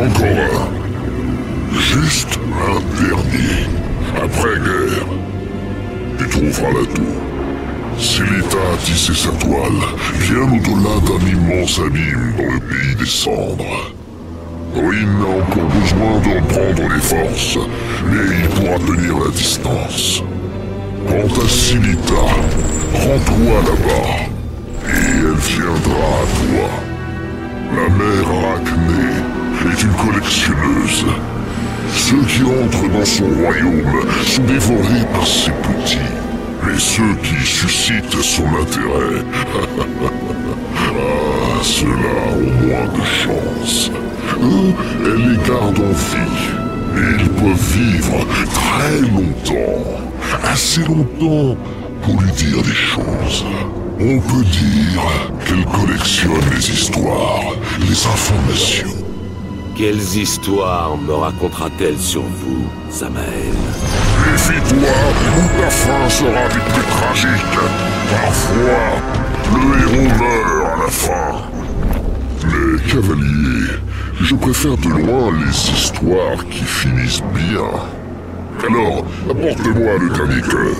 encore un. Juste un dernier. Après-guerre, tu trouveras la tour. Silita a tissé sa toile, bien au-delà d'un immense abîme dans le pays des cendres. Rin a encore besoin de reprendre les forces, mais il pourra tenir la distance. Quant à Silita, rends-toi là-bas, et elle viendra à toi. La mère Arachné est une collectionneuse. Ceux qui entrent dans son royaume sont dévorés par ses petits, mais ceux qui suscitent son intérêt, ah, ceux-là ont moins de chance. Eux, elle les garde en vie, et ils peuvent vivre très longtemps, assez longtemps pour lui dire des choses. On peut dire qu'elle collectionne les histoires, les informations. Quelles histoires me racontera-t-elle sur vous, Samael? Méfie-toi, ou ta fin sera des plus tragiques. Parfois, le héros meurt à la fin. Mais cavalier, je préfère de loin les histoires qui finissent bien. Alors, apporte-moi le dernier cœur.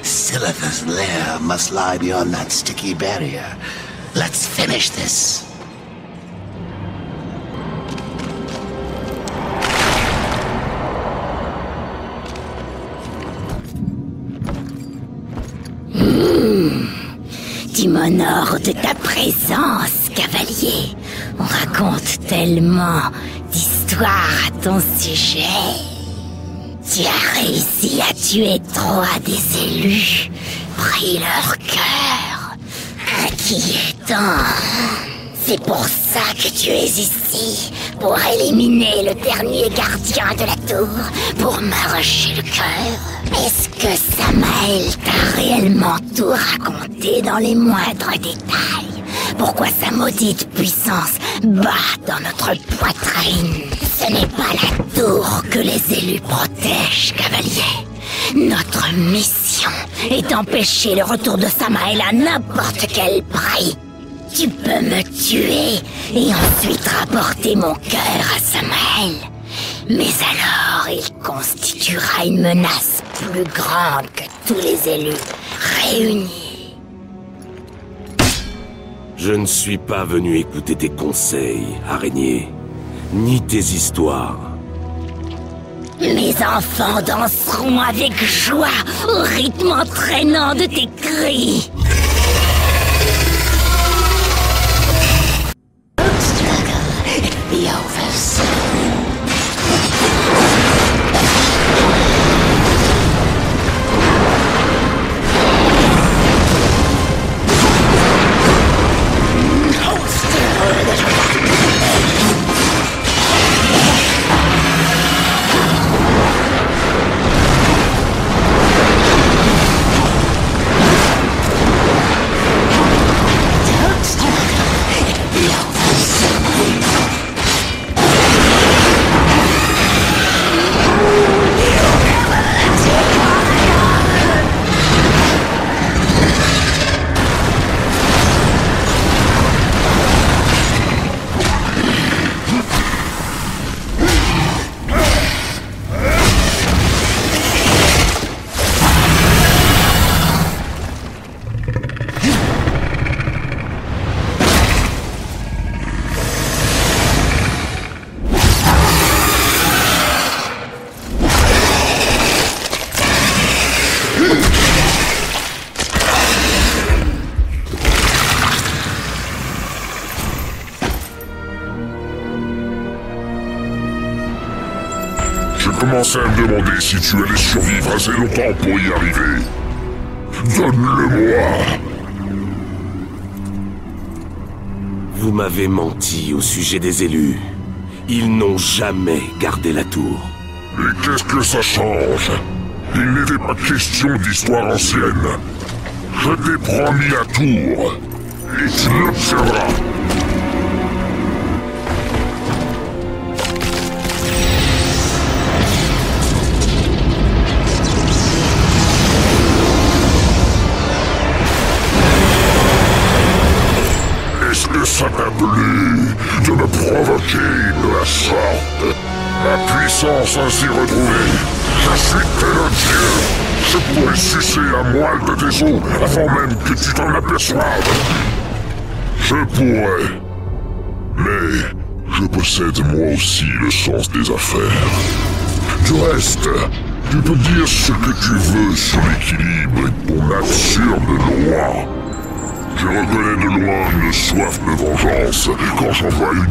Silith's lair must lie beyond that sticky barrier. Let's finish this. Tu m'honores de ta présence, cavalier. On raconte tellement d'histoires à ton sujet. Tu as réussi à tuer 3 des élus, pris leur cœur. Inquiétant. C'est pour ça que tu es ici, pour éliminer le dernier gardien de la tour, pour m'arracher le cœur. Est-ce que Samael t'a réellement tout raconté dans les moindres détails? Pourquoi sa maudite puissance bat dans notre poitrine? Ce n'est pas la tour que les élus protègent, cavalier. Notre mission est d'empêcher le retour de Samael à n'importe quel prix. Tu peux me tuer et ensuite rapporter mon cœur à Samael. Mais alors il constituera une menace plus grande que tous les élus réunis. Je ne suis pas venu écouter tes conseils, araignée, ni tes histoires. Mes enfants danseront avec joie au rythme entraînant de tes cris. Je commençais à me demander si tu allais survivre assez longtemps pour y arriver. Donne-le-moi. Vous m'avez menti au sujet des élus. Ils n'ont jamais gardé la tour. Et qu'est-ce que ça change? Il n'était pas question d'histoire ancienne. Je t'ai promis la tour. Et tu l'observeras. Est-ce que ça t'a plu de me provoquer de la sorte? Ma puissance ainsi retrouvée, je suis tel un dieu. Je pourrais sucer la moelle de tes os avant même que tu t'en aperçoives. Je pourrais. Mais je possède moi aussi le sens des affaires. Du reste, tu peux dire ce que tu veux sur l'équilibre et ton absurde loi. Je reconnais de loin une soif de vengeance quand j'en vois une.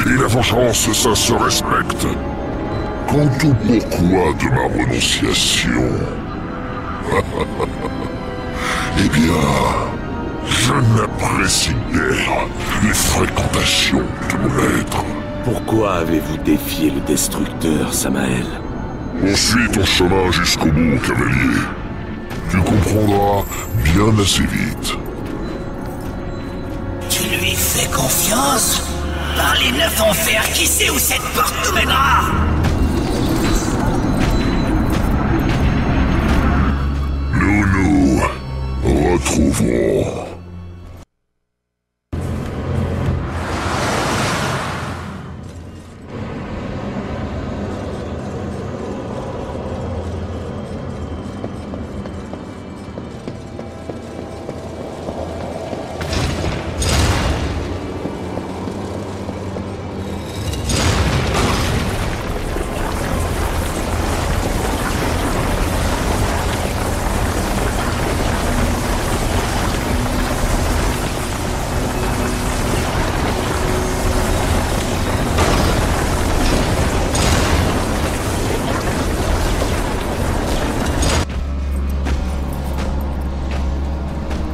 Et la vengeance, ça se respecte. Quant au pourquoi de ma renonciation... eh bien... je n'apprécie guère les fréquentations de mon maître. Pourquoi avez-vous défié le Destructeur, Samael? Poursuis ton chemin jusqu'au bout, cavalier. Tu comprendras bien assez vite. Tu lui fais confiance? Par les 9 enfers, qui sait où cette porte nous mènera? Nous nous retrouverons.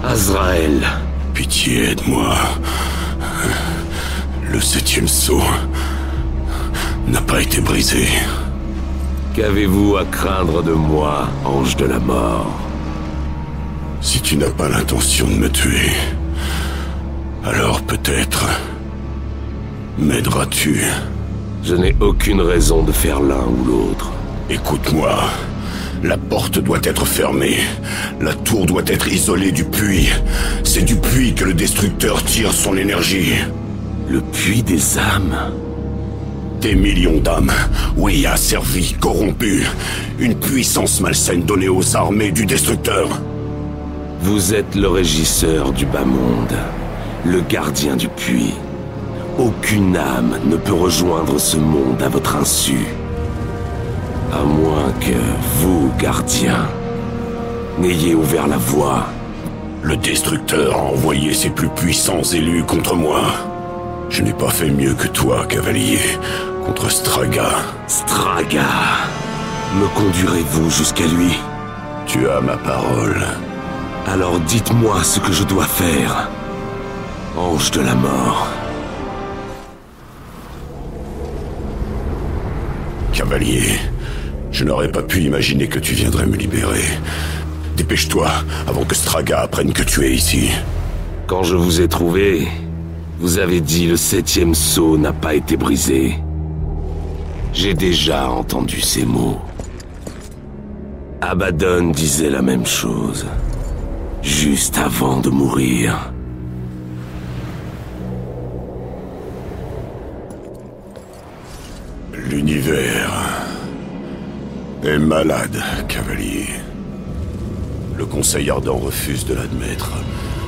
Azrael. Pitié, aide-moi. Le 7e sceau n'a pas été brisé. Qu'avez-vous à craindre de moi, ange de la mort? Si tu n'as pas l'intention de me tuer, alors peut-être m'aideras-tu. Je n'ai aucune raison de faire l'un ou l'autre. Écoute-moi. La porte doit être fermée. La tour doit être isolée du puits. C'est du puits que le Destructeur tire son énergie. Le puits des âmes? Des millions d'âmes, oui, asservies, corrompues. Une puissance malsaine donnée aux armées du Destructeur. Vous êtes le régisseur du bas monde, le gardien du puits. Aucune âme ne peut rejoindre ce monde à votre insu. À moins que vous, gardien, n'ayez ouvert la voie. Le Destructeur a envoyé ses plus puissants élus contre moi. Je n'ai pas fait mieux que toi, cavalier, contre Straga. Straga? Me conduirez-vous jusqu'à lui? Tu as ma parole. Alors dites-moi ce que je dois faire, ange de la mort. Cavalier, je n'aurais pas pu imaginer que tu viendrais me libérer. Dépêche-toi, avant que Straga apprenne que tu es ici. Quand je vous ai trouvé, vous avez dit le 7e sceau n'a pas été brisé. J'ai déjà entendu ces mots. Abaddon disait la même chose, juste avant de mourir. L'univers est malade, cavalier. Le Conseil Ardent refuse de l'admettre.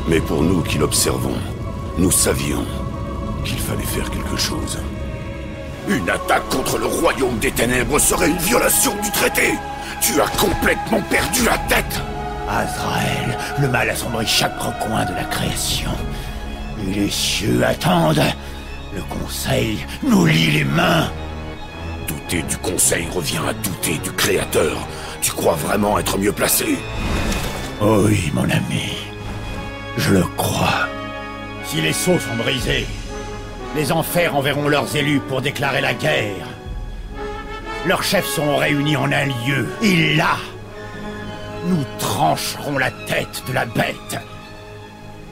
Mais pour nous qui l'observons, nous savions qu'il fallait faire quelque chose. Une attaque contre le Royaume des Ténèbres serait une violation du traité. Tu as complètement perdu la tête. Azrael, le mal assombrit chaque recoin de la création. Et les cieux attendent. Le Conseil nous lie les mains. D'où douter du Conseil revient à douter du Créateur. Tu crois vraiment être mieux placé? Oui, mon ami. Je le crois. Si les sceaux sont brisés, les enfers enverront leurs élus pour déclarer la guerre. Leurs chefs seront réunis en un lieu, et là, nous trancherons la tête de la bête.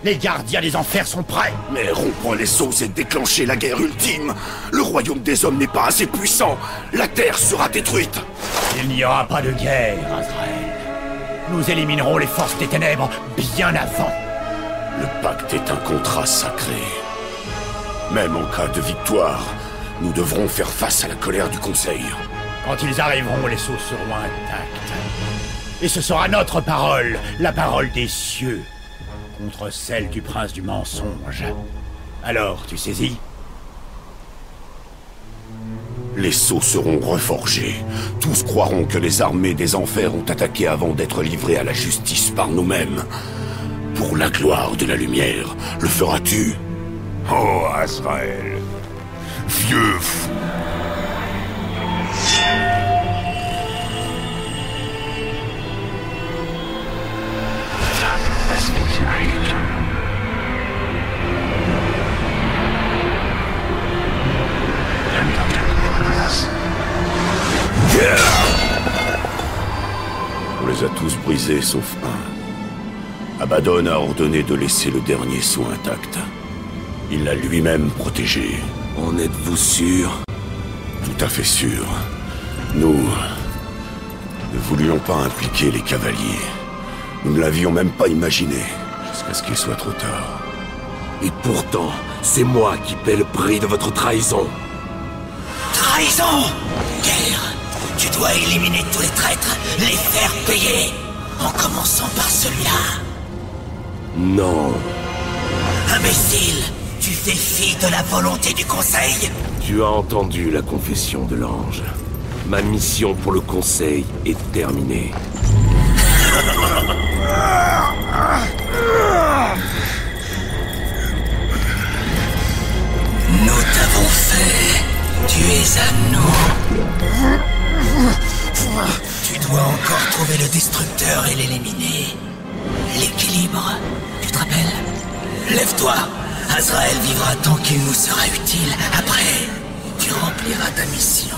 Les gardiens des enfers sont prêts. Mais rompre les sceaux et déclencher la guerre ultime. Le royaume des hommes n'est pas assez puissant. La terre sera détruite. Il n'y aura pas de guerre, Azrael. Nous éliminerons les forces des ténèbres bien avant. Le pacte est un contrat sacré. Même en cas de victoire, nous devrons faire face à la colère du Conseil. Quand ils arriveront, les sceaux seront intacts. Et ce sera notre parole, la parole des cieux, contre celle du prince du mensonge. Alors, tu saisis? Les sceaux seront reforgés. Tous croiront que les armées des enfers ont attaqué avant d'être livrés à la justice par nous-mêmes. Pour la gloire de la lumière, le feras-tu? Oh, Azrael, vieux fou. On les a tous brisés sauf un. Abaddon a ordonné de laisser le dernier sceau intact. Il l'a lui-même protégé. En êtes-vous sûr? Tout à fait sûr. Nous ne voulions pas impliquer les cavaliers. Nous ne l'avions même pas imaginé, jusqu'à ce qu'il soit trop tard. Et pourtant, c'est moi qui paie le prix de votre trahison. Trahison! Guerre! Tu dois éliminer tous les traîtres, les faire payer, en commençant par celui-là. Non. Imbécile! Tu fais fi de la volonté du Conseil? Tu as entendu la confession de l'ange. Ma mission pour le Conseil est terminée. Nous t'avons fait. Tu es à nous. Tu dois encore trouver le destructeur et l'éliminer. L'équilibre, tu te rappelles? Lève-toi. Azrael vivra tant qu'il nous sera utile. Après, tu rempliras ta mission.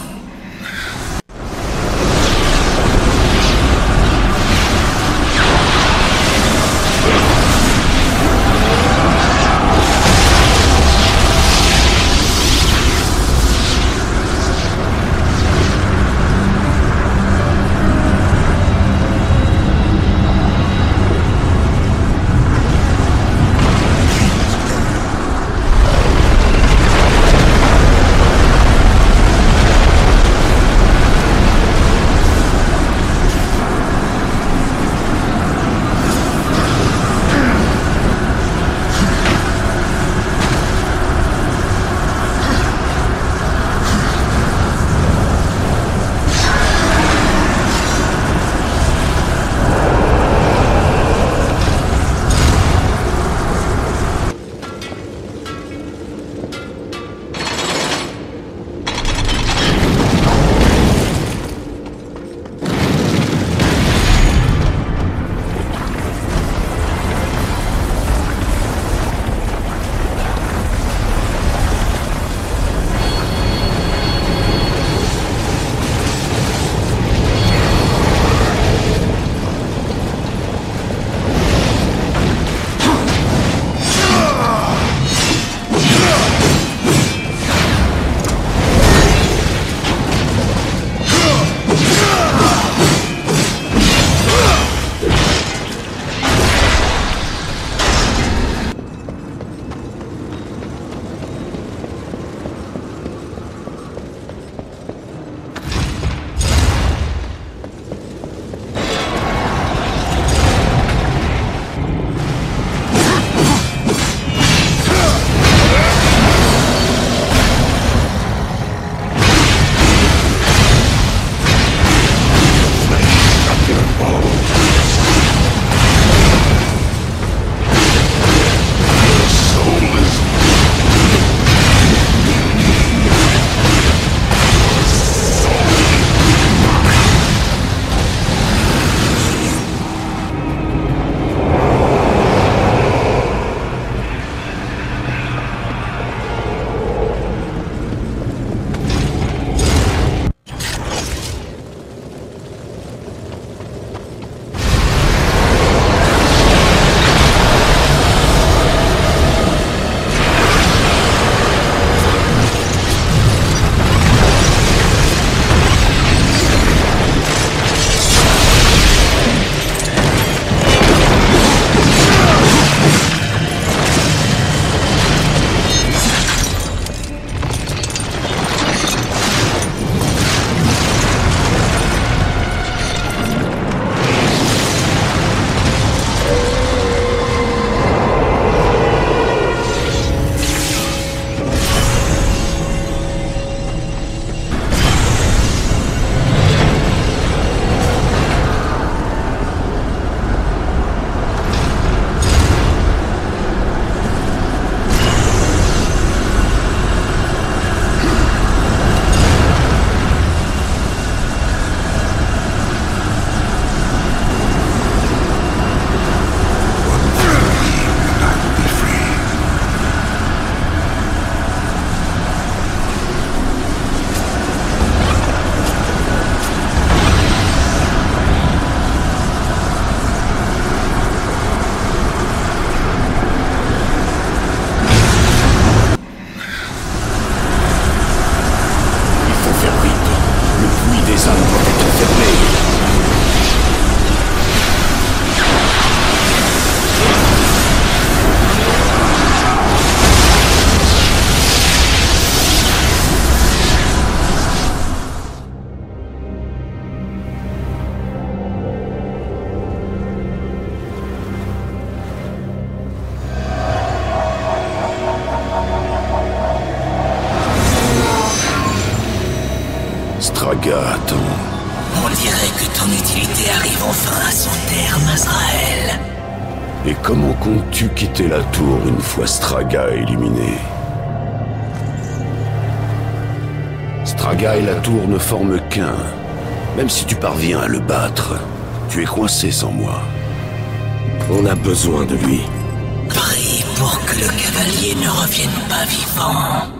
Straga attend. On dirait que ton utilité arrive enfin à son terme, Azrael. Et comment comptes-tu quitter la tour une fois Straga éliminé? Straga et la tour ne forment qu'un. Même si tu parviens à le battre, tu es coincé sans moi. On a besoin de lui. Prie pour que le cavalier ne revienne pas vivant.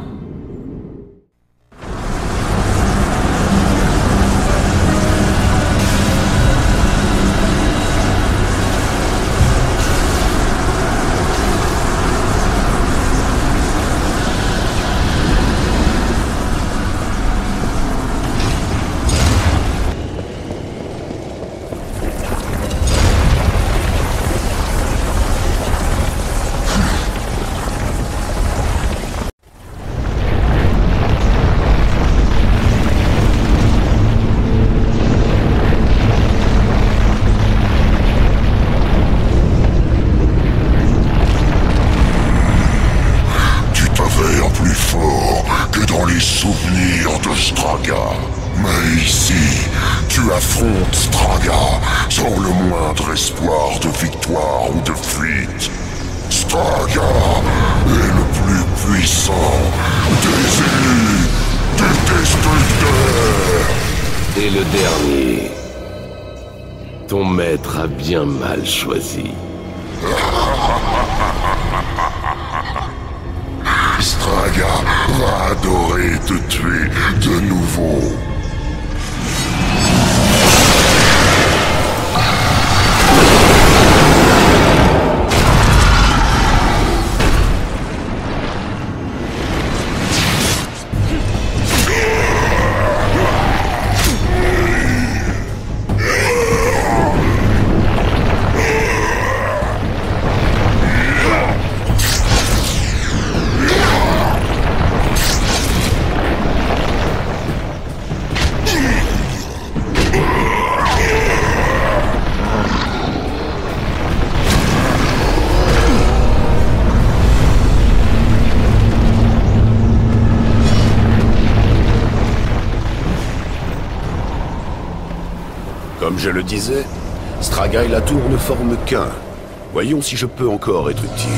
Mais ici, tu affrontes Straga sans le moindre espoir de victoire ou de fuite. Straga est le plus puissant des élus du Destructeur. Et le dernier. Ton maître a bien mal choisi. Straga va adorer te tuer de nouveau. Comme je le disais, Straga et la tour ne forment qu'un. Voyons si je peux encore être utile.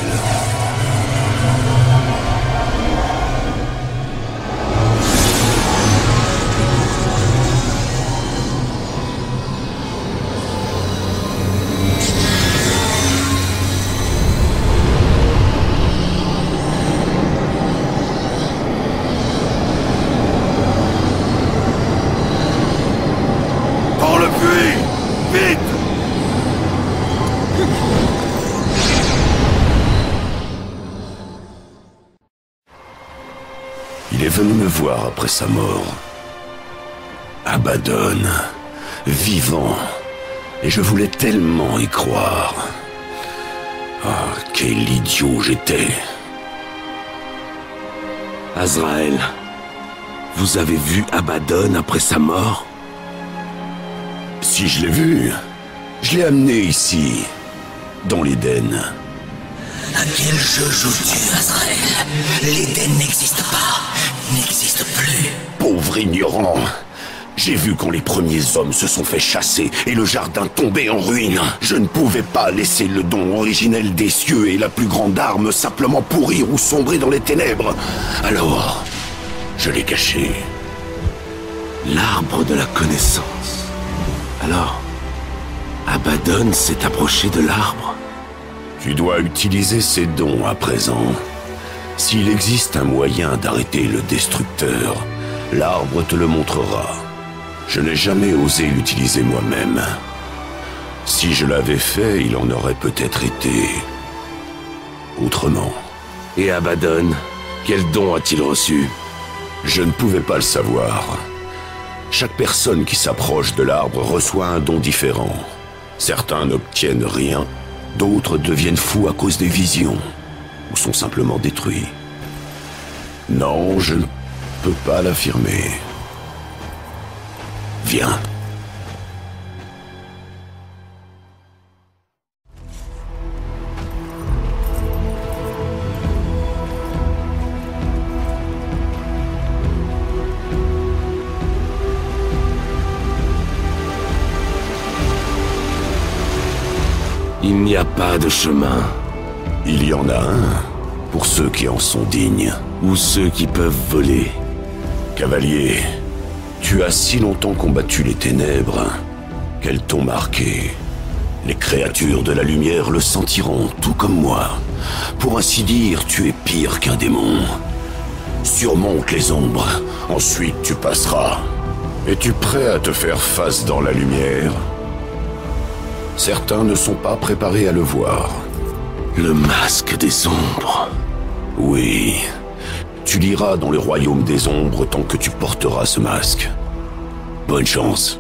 Il est venu me voir après sa mort. Abaddon, vivant. Et je voulais tellement y croire. Ah, quel idiot j'étais. Azrael, vous avez vu Abaddon après sa mort? Si je l'ai vu, je l'ai amené ici, dans l'Éden. À quel jeu joues-tu, Azrael? L'Éden n'existe pas, n'existe plus. Pauvre ignorant. J'ai vu quand les premiers hommes se sont fait chasser et le jardin tomber en ruine. Je ne pouvais pas laisser le don originel des cieux et la plus grande arme simplement pourrir ou sombrer dans les ténèbres. Alors, je l'ai caché. L'arbre de la connaissance. Alors, Abaddon s'est approché de l'arbre. Tu dois utiliser ces dons à présent. S'il existe un moyen d'arrêter le Destructeur, l'arbre te le montrera. Je n'ai jamais osé l'utiliser moi-même. Si je l'avais fait, il en aurait peut-être été autrement. Et Abaddon, quel don a-t-il reçu? Je ne pouvais pas le savoir. Chaque personne qui s'approche de l'arbre reçoit un don différent. Certains n'obtiennent rien, d'autres deviennent fous à cause des visions, ou sont simplement détruits. Non, je ne peux pas l'affirmer. Viens. Il n'y a pas de chemin. Il y en a un, pour ceux qui en sont dignes. Ou ceux qui peuvent voler. Cavalier, tu as si longtemps combattu les ténèbres qu'elles t'ont marqué. Les créatures de la lumière le sentiront, tout comme moi. Pour ainsi dire, tu es pire qu'un démon. Surmonte les ombres, ensuite tu passeras. Es-tu prêt à te faire face dans la lumière? Certains ne sont pas préparés à le voir. Le masque des ombres. Oui. Tu liras dans le royaume des ombres tant que tu porteras ce masque. Bonne chance.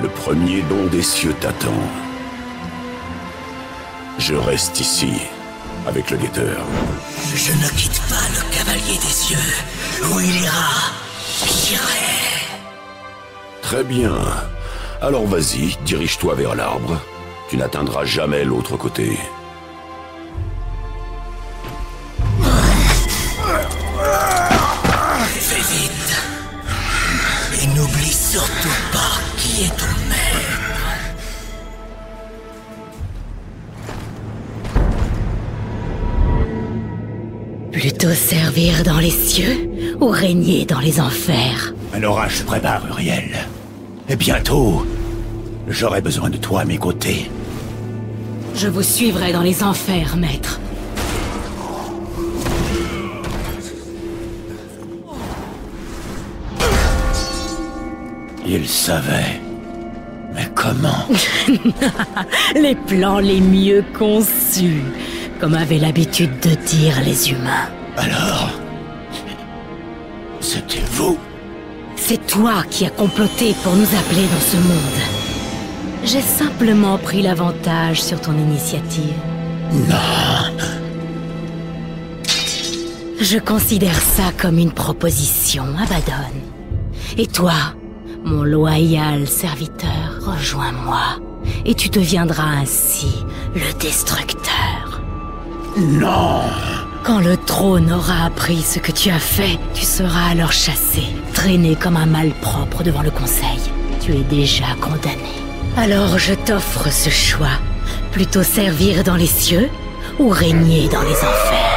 Le premier don des cieux t'attend. Je reste ici, avec le guetteur. Je ne quitte pas le cavalier des cieux. Où il ira, j'irai. Très bien. Alors vas-y, dirige-toi vers l'arbre. Tu n'atteindras jamais l'autre côté. Fais vite. Et n'oublie surtout pas qui est ton maître. Plutôt servir dans les cieux ou régner dans les enfers? Un orage se prépare, Uriel. Et bientôt, j'aurai besoin de toi à mes côtés. Je vous suivrai dans les enfers, maître. Il savait. Mais comment? Les plans les mieux conçus, comme avaient l'habitude de dire les humains. Alors, c'était vous? C'est toi qui as comploté pour nous appeler dans ce monde. J'ai simplement pris l'avantage sur ton initiative. Non. Je considère ça comme une proposition, Abaddon. Et toi, mon loyal serviteur, rejoins-moi, et tu deviendras ainsi le destructeur. Non! Quand le trône aura appris ce que tu as fait, tu seras alors chassé, traîné comme un malpropre devant le conseil. Tu es déjà condamné. Alors je t'offre ce choix. Plutôt servir dans les cieux ou régner dans les enfers.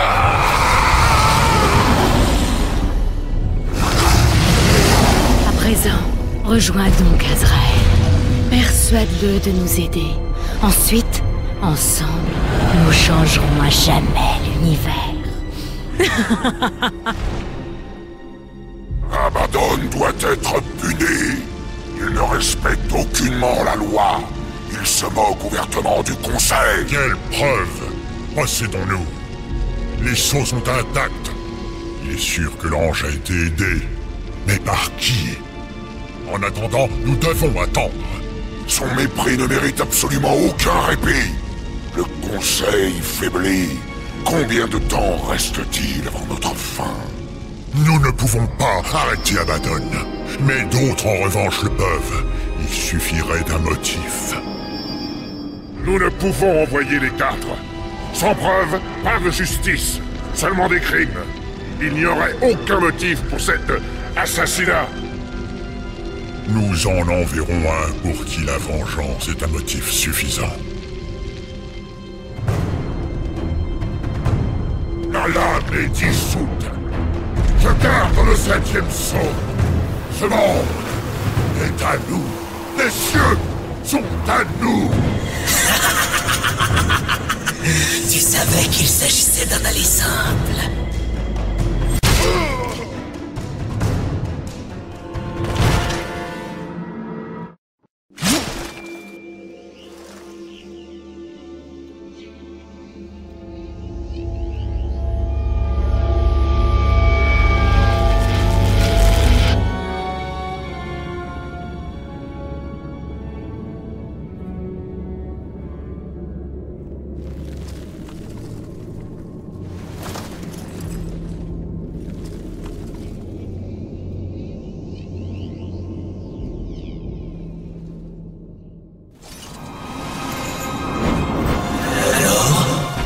À présent, rejoins donc Azrael. Persuade-le de nous aider. Ensuite, ensemble, nous changerons à jamais l'univers. Abaddon doit être puni. Il ne respecte aucunement la loi. Il se moque ouvertement du Conseil. Quelle preuve? Possédons-nous. Les sceaux sont intacts. Il est sûr que l'ange a été aidé. Mais par qui? En attendant, nous devons attendre. Son mépris ne mérite absolument aucun répit. Le Conseil faiblit. Combien de temps reste-t-il avant notre fin? Nous ne pouvons pas arrêter Abaddon. Mais d'autres en revanche le peuvent. Il suffirait d'un motif. Nous ne pouvons envoyer les quatre. Sans preuve, pas de justice. Seulement des crimes. Il n'y aurait aucun motif pour cet assassinat. Nous en enverrons un pour qui la vengeance est un motif suffisant. lame est dissoute. Je garde le 7e sceau. Ce monde est à nous. Les cieux sont à nous. Tu savais qu'il s'agissait d'un aller simple.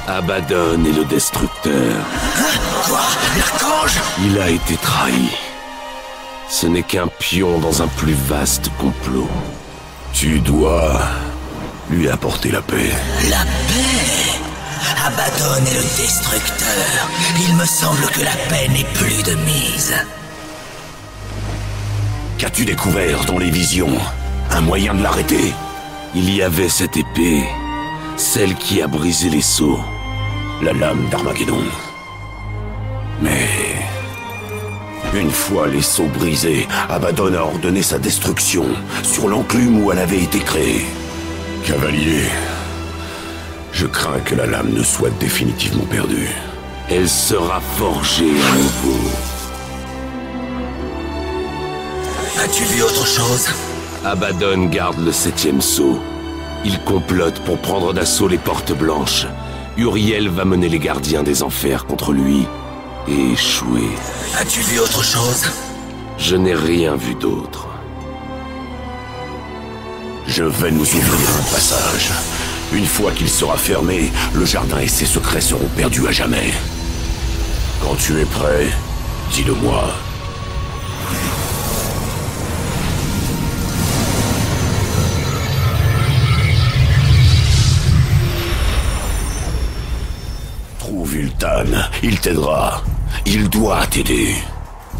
Abaddon est le destructeur. Quoi? L'archange? Il a été trahi. Ce n'est qu'un pion dans un plus vaste complot. Tu dois lui apporter la paix. La paix? Abaddon est le destructeur. Il me semble que la paix n'est plus de mise. Qu'as-tu découvert dans les visions? Un moyen de l'arrêter? Il y avait cette épée, celle qui a brisé les sceaux. La lame d'Armageddon. Mais... une fois les sceaux brisés, Abaddon a ordonné sa destruction sur l'enclume où elle avait été créée. Cavalier, je crains que la lame ne soit définitivement perdue. Elle sera forgée à nouveau. As-tu vu autre chose? Abaddon garde le 7e sceau. Il complote pour prendre d'assaut les portes blanches. Uriel va mener les gardiens des enfers contre lui et échouer. As-tu vu autre chose? Je n'ai rien vu d'autre. Je vais nous ouvrir un passage. Une fois qu'il sera fermé, le jardin et ses secrets seront perdus à jamais. Quand tu es prêt, dis-le-moi. Trouve Ultan, il t'aidera. Il doit t'aider.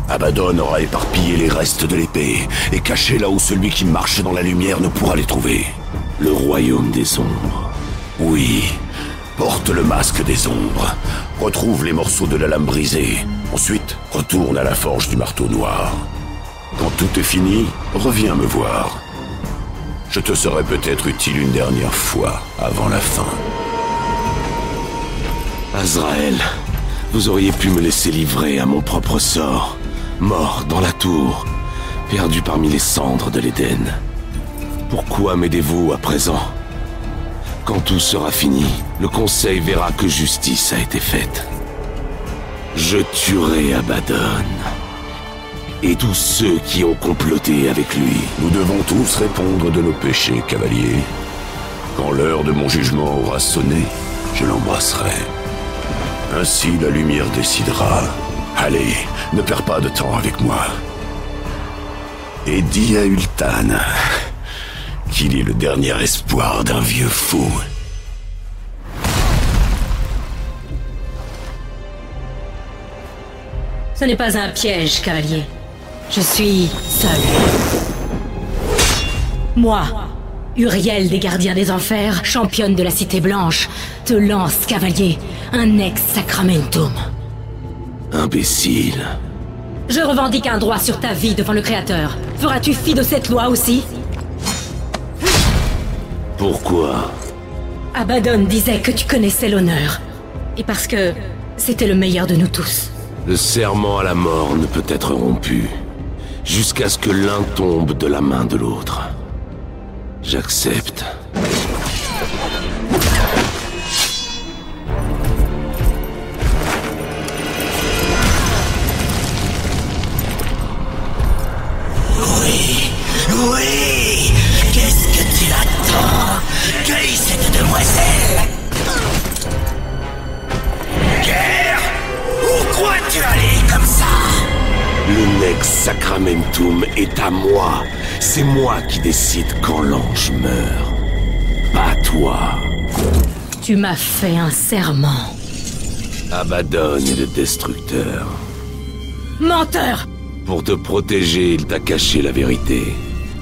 Abaddon aura éparpillé les restes de l'épée et caché là où celui qui marche dans la lumière ne pourra les trouver. Le royaume des ombres. Oui, porte le masque des ombres. Retrouve les morceaux de la lame brisée. Ensuite, retourne à la forge du marteau noir. Quand tout est fini, reviens me voir. Je te serai peut-être utile une dernière fois avant la fin. Azrael, vous auriez pu me laisser livrer à mon propre sort. Mort dans la tour, perdu parmi les cendres de l'Éden. Pourquoi m'aidez-vous à présent? Quand tout sera fini, le Conseil verra que justice a été faite. Je tuerai Abaddon. Et tous ceux qui ont comploté avec lui. Nous devons tous répondre de nos péchés, cavalier. Quand l'heure de mon jugement aura sonné, je l'embrasserai. Ainsi la lumière décidera. Allez, ne perds pas de temps avec moi. Et dis à Ultan qu'il est le dernier espoir d'un vieux fou. Ce n'est pas un piège, cavalier. Je suis seul. Moi, Uriel des Gardiens des Enfers, championne de la Cité Blanche, te lance, cavalier, un ex-sacramentum. Imbécile. Je revendique un droit sur ta vie devant le Créateur. Feras-tu fi de cette loi aussi? Pourquoi? Abaddon disait que tu connaissais l'honneur. Et parce que c'était le meilleur de nous tous. Le serment à la mort ne peut être rompu, jusqu'à ce que l'un tombe de la main de l'autre. J'accepte. Oui! Qu'est-ce que tu attends? Cueille cette demoiselle! Guerre? Où crois-tu aller comme ça? Le Nex Sacramentum est à moi. C'est moi qui décide quand l'ange meurt. Pas toi. Tu m'as fait un serment. Abaddon est le destructeur. Menteur! Pour te protéger, il t'a caché la vérité.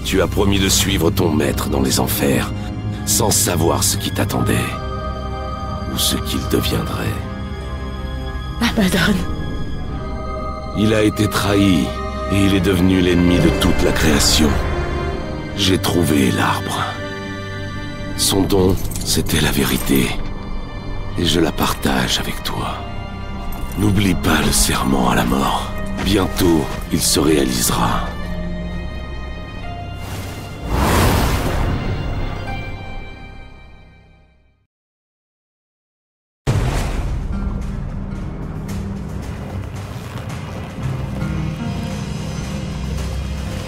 Tu as promis de suivre ton maître dans les enfers, sans savoir ce qui t'attendait. Ou ce qu'il deviendrait. Abaddon. Il a été trahi, et il est devenu l'ennemi de toute la création. J'ai trouvé l'arbre. Son don, c'était la vérité. Et je la partage avec toi. N'oublie pas le serment à la mort. Bientôt, il se réalisera.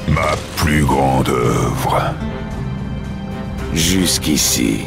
Ma plus grande œuvre. Jusqu'ici.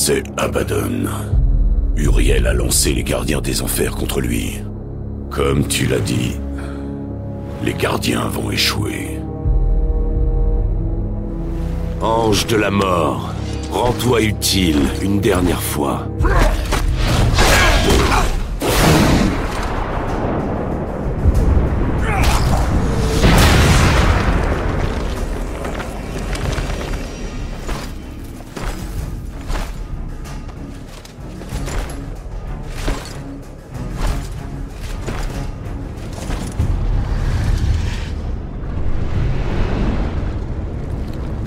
C'est Abaddon. Uriel a lancé les gardiens des enfers contre lui. Comme tu l'as dit, les gardiens vont échouer. Ange de la mort, rends-toi utile une dernière fois.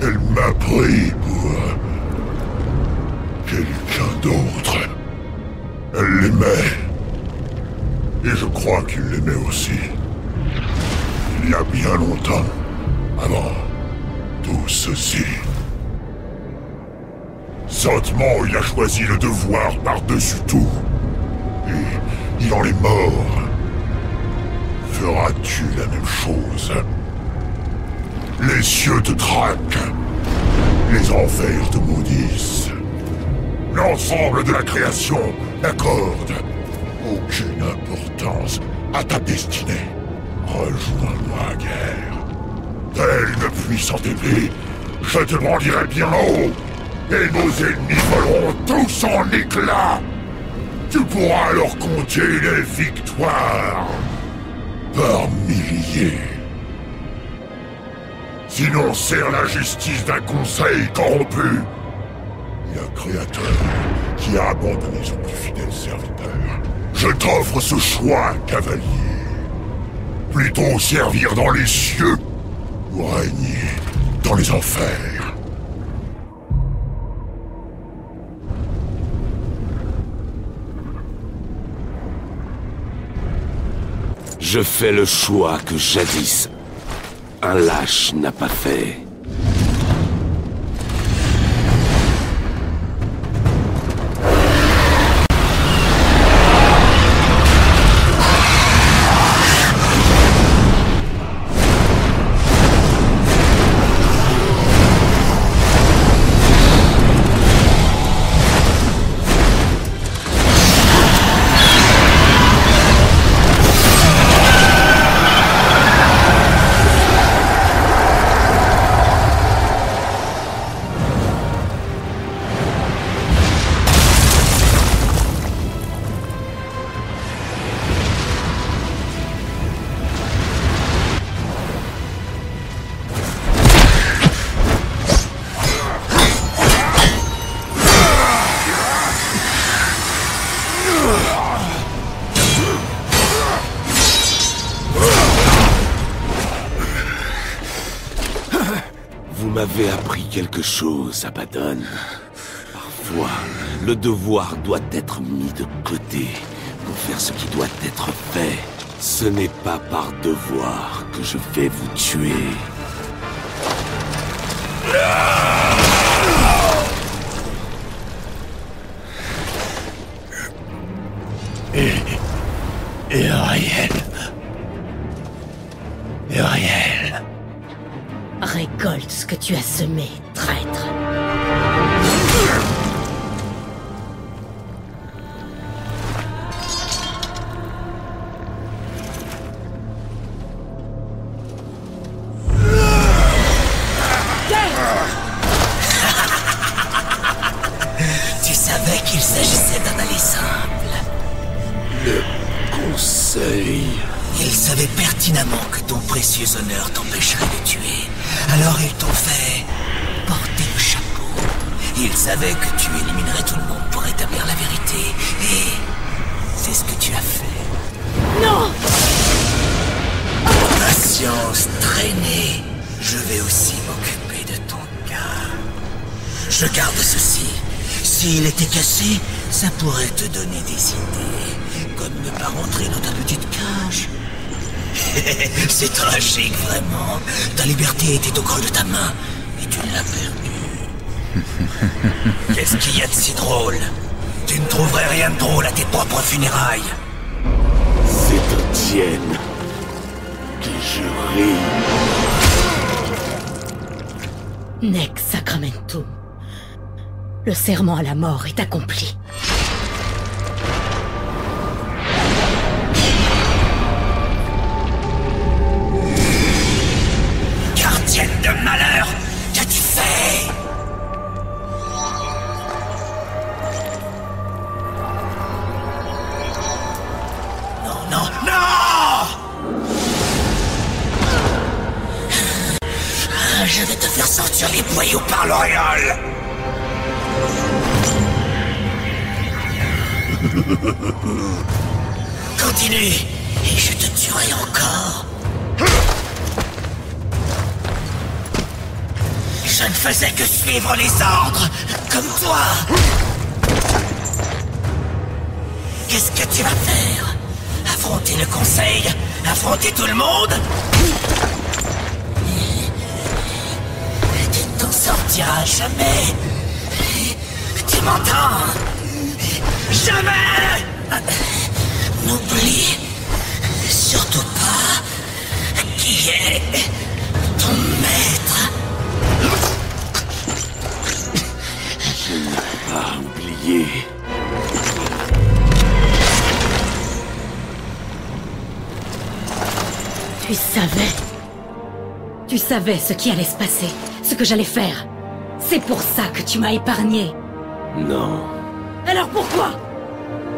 Elle m'a pris pour quelqu'un d'autre. Elle l'aimait. Et je crois qu'il l'aimait aussi. Il y a bien longtemps, avant tout ceci. Sentement, il a choisi le devoir par-dessus tout. Et il en est mort. Feras-tu la même chose? Les cieux te traquent. Les enfers te maudissent. L'ensemble de la création n'accorde aucune importance à ta destinée. Rejoins-moi, guerre. Telle une puissante épée, je te brandirai bien haut, et nos ennemis voleront tous en éclats. Tu pourras leur compter les victoires par milliers. Sinon, sert la justice d'un conseil corrompu. Et un créateur qui a abandonné son plus fidèle serviteur. Je t'offre ce choix, cavalier. Plutôt servir dans les cieux ou régner dans les enfers. Je fais le choix que jadis un lâche n'a pas fait. Vous m'avez appris quelque chose, Abaddon. Parfois, le devoir doit être mis de côté pour faire ce qui doit être fait. Ce n'est pas par devoir que je vais vous tuer. Uriel. Uriel. Récolte ce que tu as semé, traître. Tu savais qu'il s'agissait d'un aller simple. Le conseil... Ils savaient pertinemment que ton précieux honneur t'empêcherait de tuer. Alors ils t'ont fait porter le chapeau. Ils savaient que tu éliminerais tout le monde pour établir la vérité. Et c'est ce que tu as fait. Non! Patience traînée. Je vais aussi m'occuper de ton cas. Je garde ceci. S'il était cassé, ça pourrait te donner des idées. Comme ne pas rentrer dans ta petite cage. C'est tragique, vraiment. Ta liberté était au creux de ta main, et tu l'as perdue. Qu'est-ce qu'il y a de si drôle? Tu ne trouverais rien de drôle à tes propres funérailles. C'est aux tiennes que je ris. Nec Sacramentum. Le serment à la mort est accompli. Gardienne de malheur, qu'as-tu fait? Non, non, non! Je vais te faire sortir les boyaux par l'auréole. Continue, et je te tuerai encore. Je ne faisais que suivre les ordres, comme toi. Qu'est-ce que tu vas faire? Affronter le conseil? Affronter tout le monde? Tu ne t'en sortiras jamais. Tu m'entends? Jamais! N'oublie surtout pas qui est ton maître. Je n'ai pas oublié. Tu savais. Tu savais ce qui allait se passer, ce que j'allais faire. C'est pour ça que tu m'as épargné. Non. Alors pourquoi?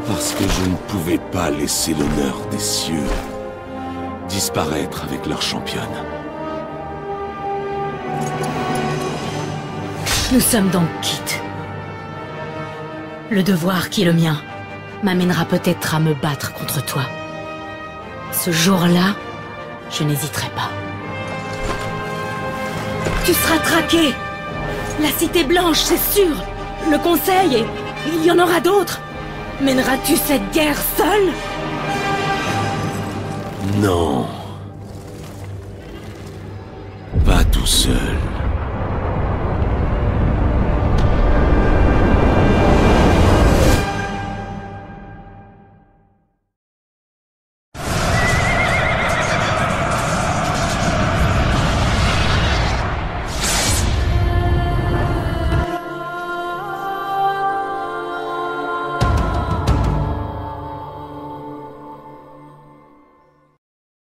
Parce que je ne pouvais pas laisser l'honneur des cieux disparaître avec leur championne. Nous sommes donc quittes. Le devoir qui est le mien m'amènera peut-être à me battre contre toi. Ce jour-là, je n'hésiterai pas. Tu seras traqué! La Cité Blanche, c'est sûr! Le Conseil, et il y en aura d'autres! Mèneras-tu cette guerre seul? Non. Pas tout seul.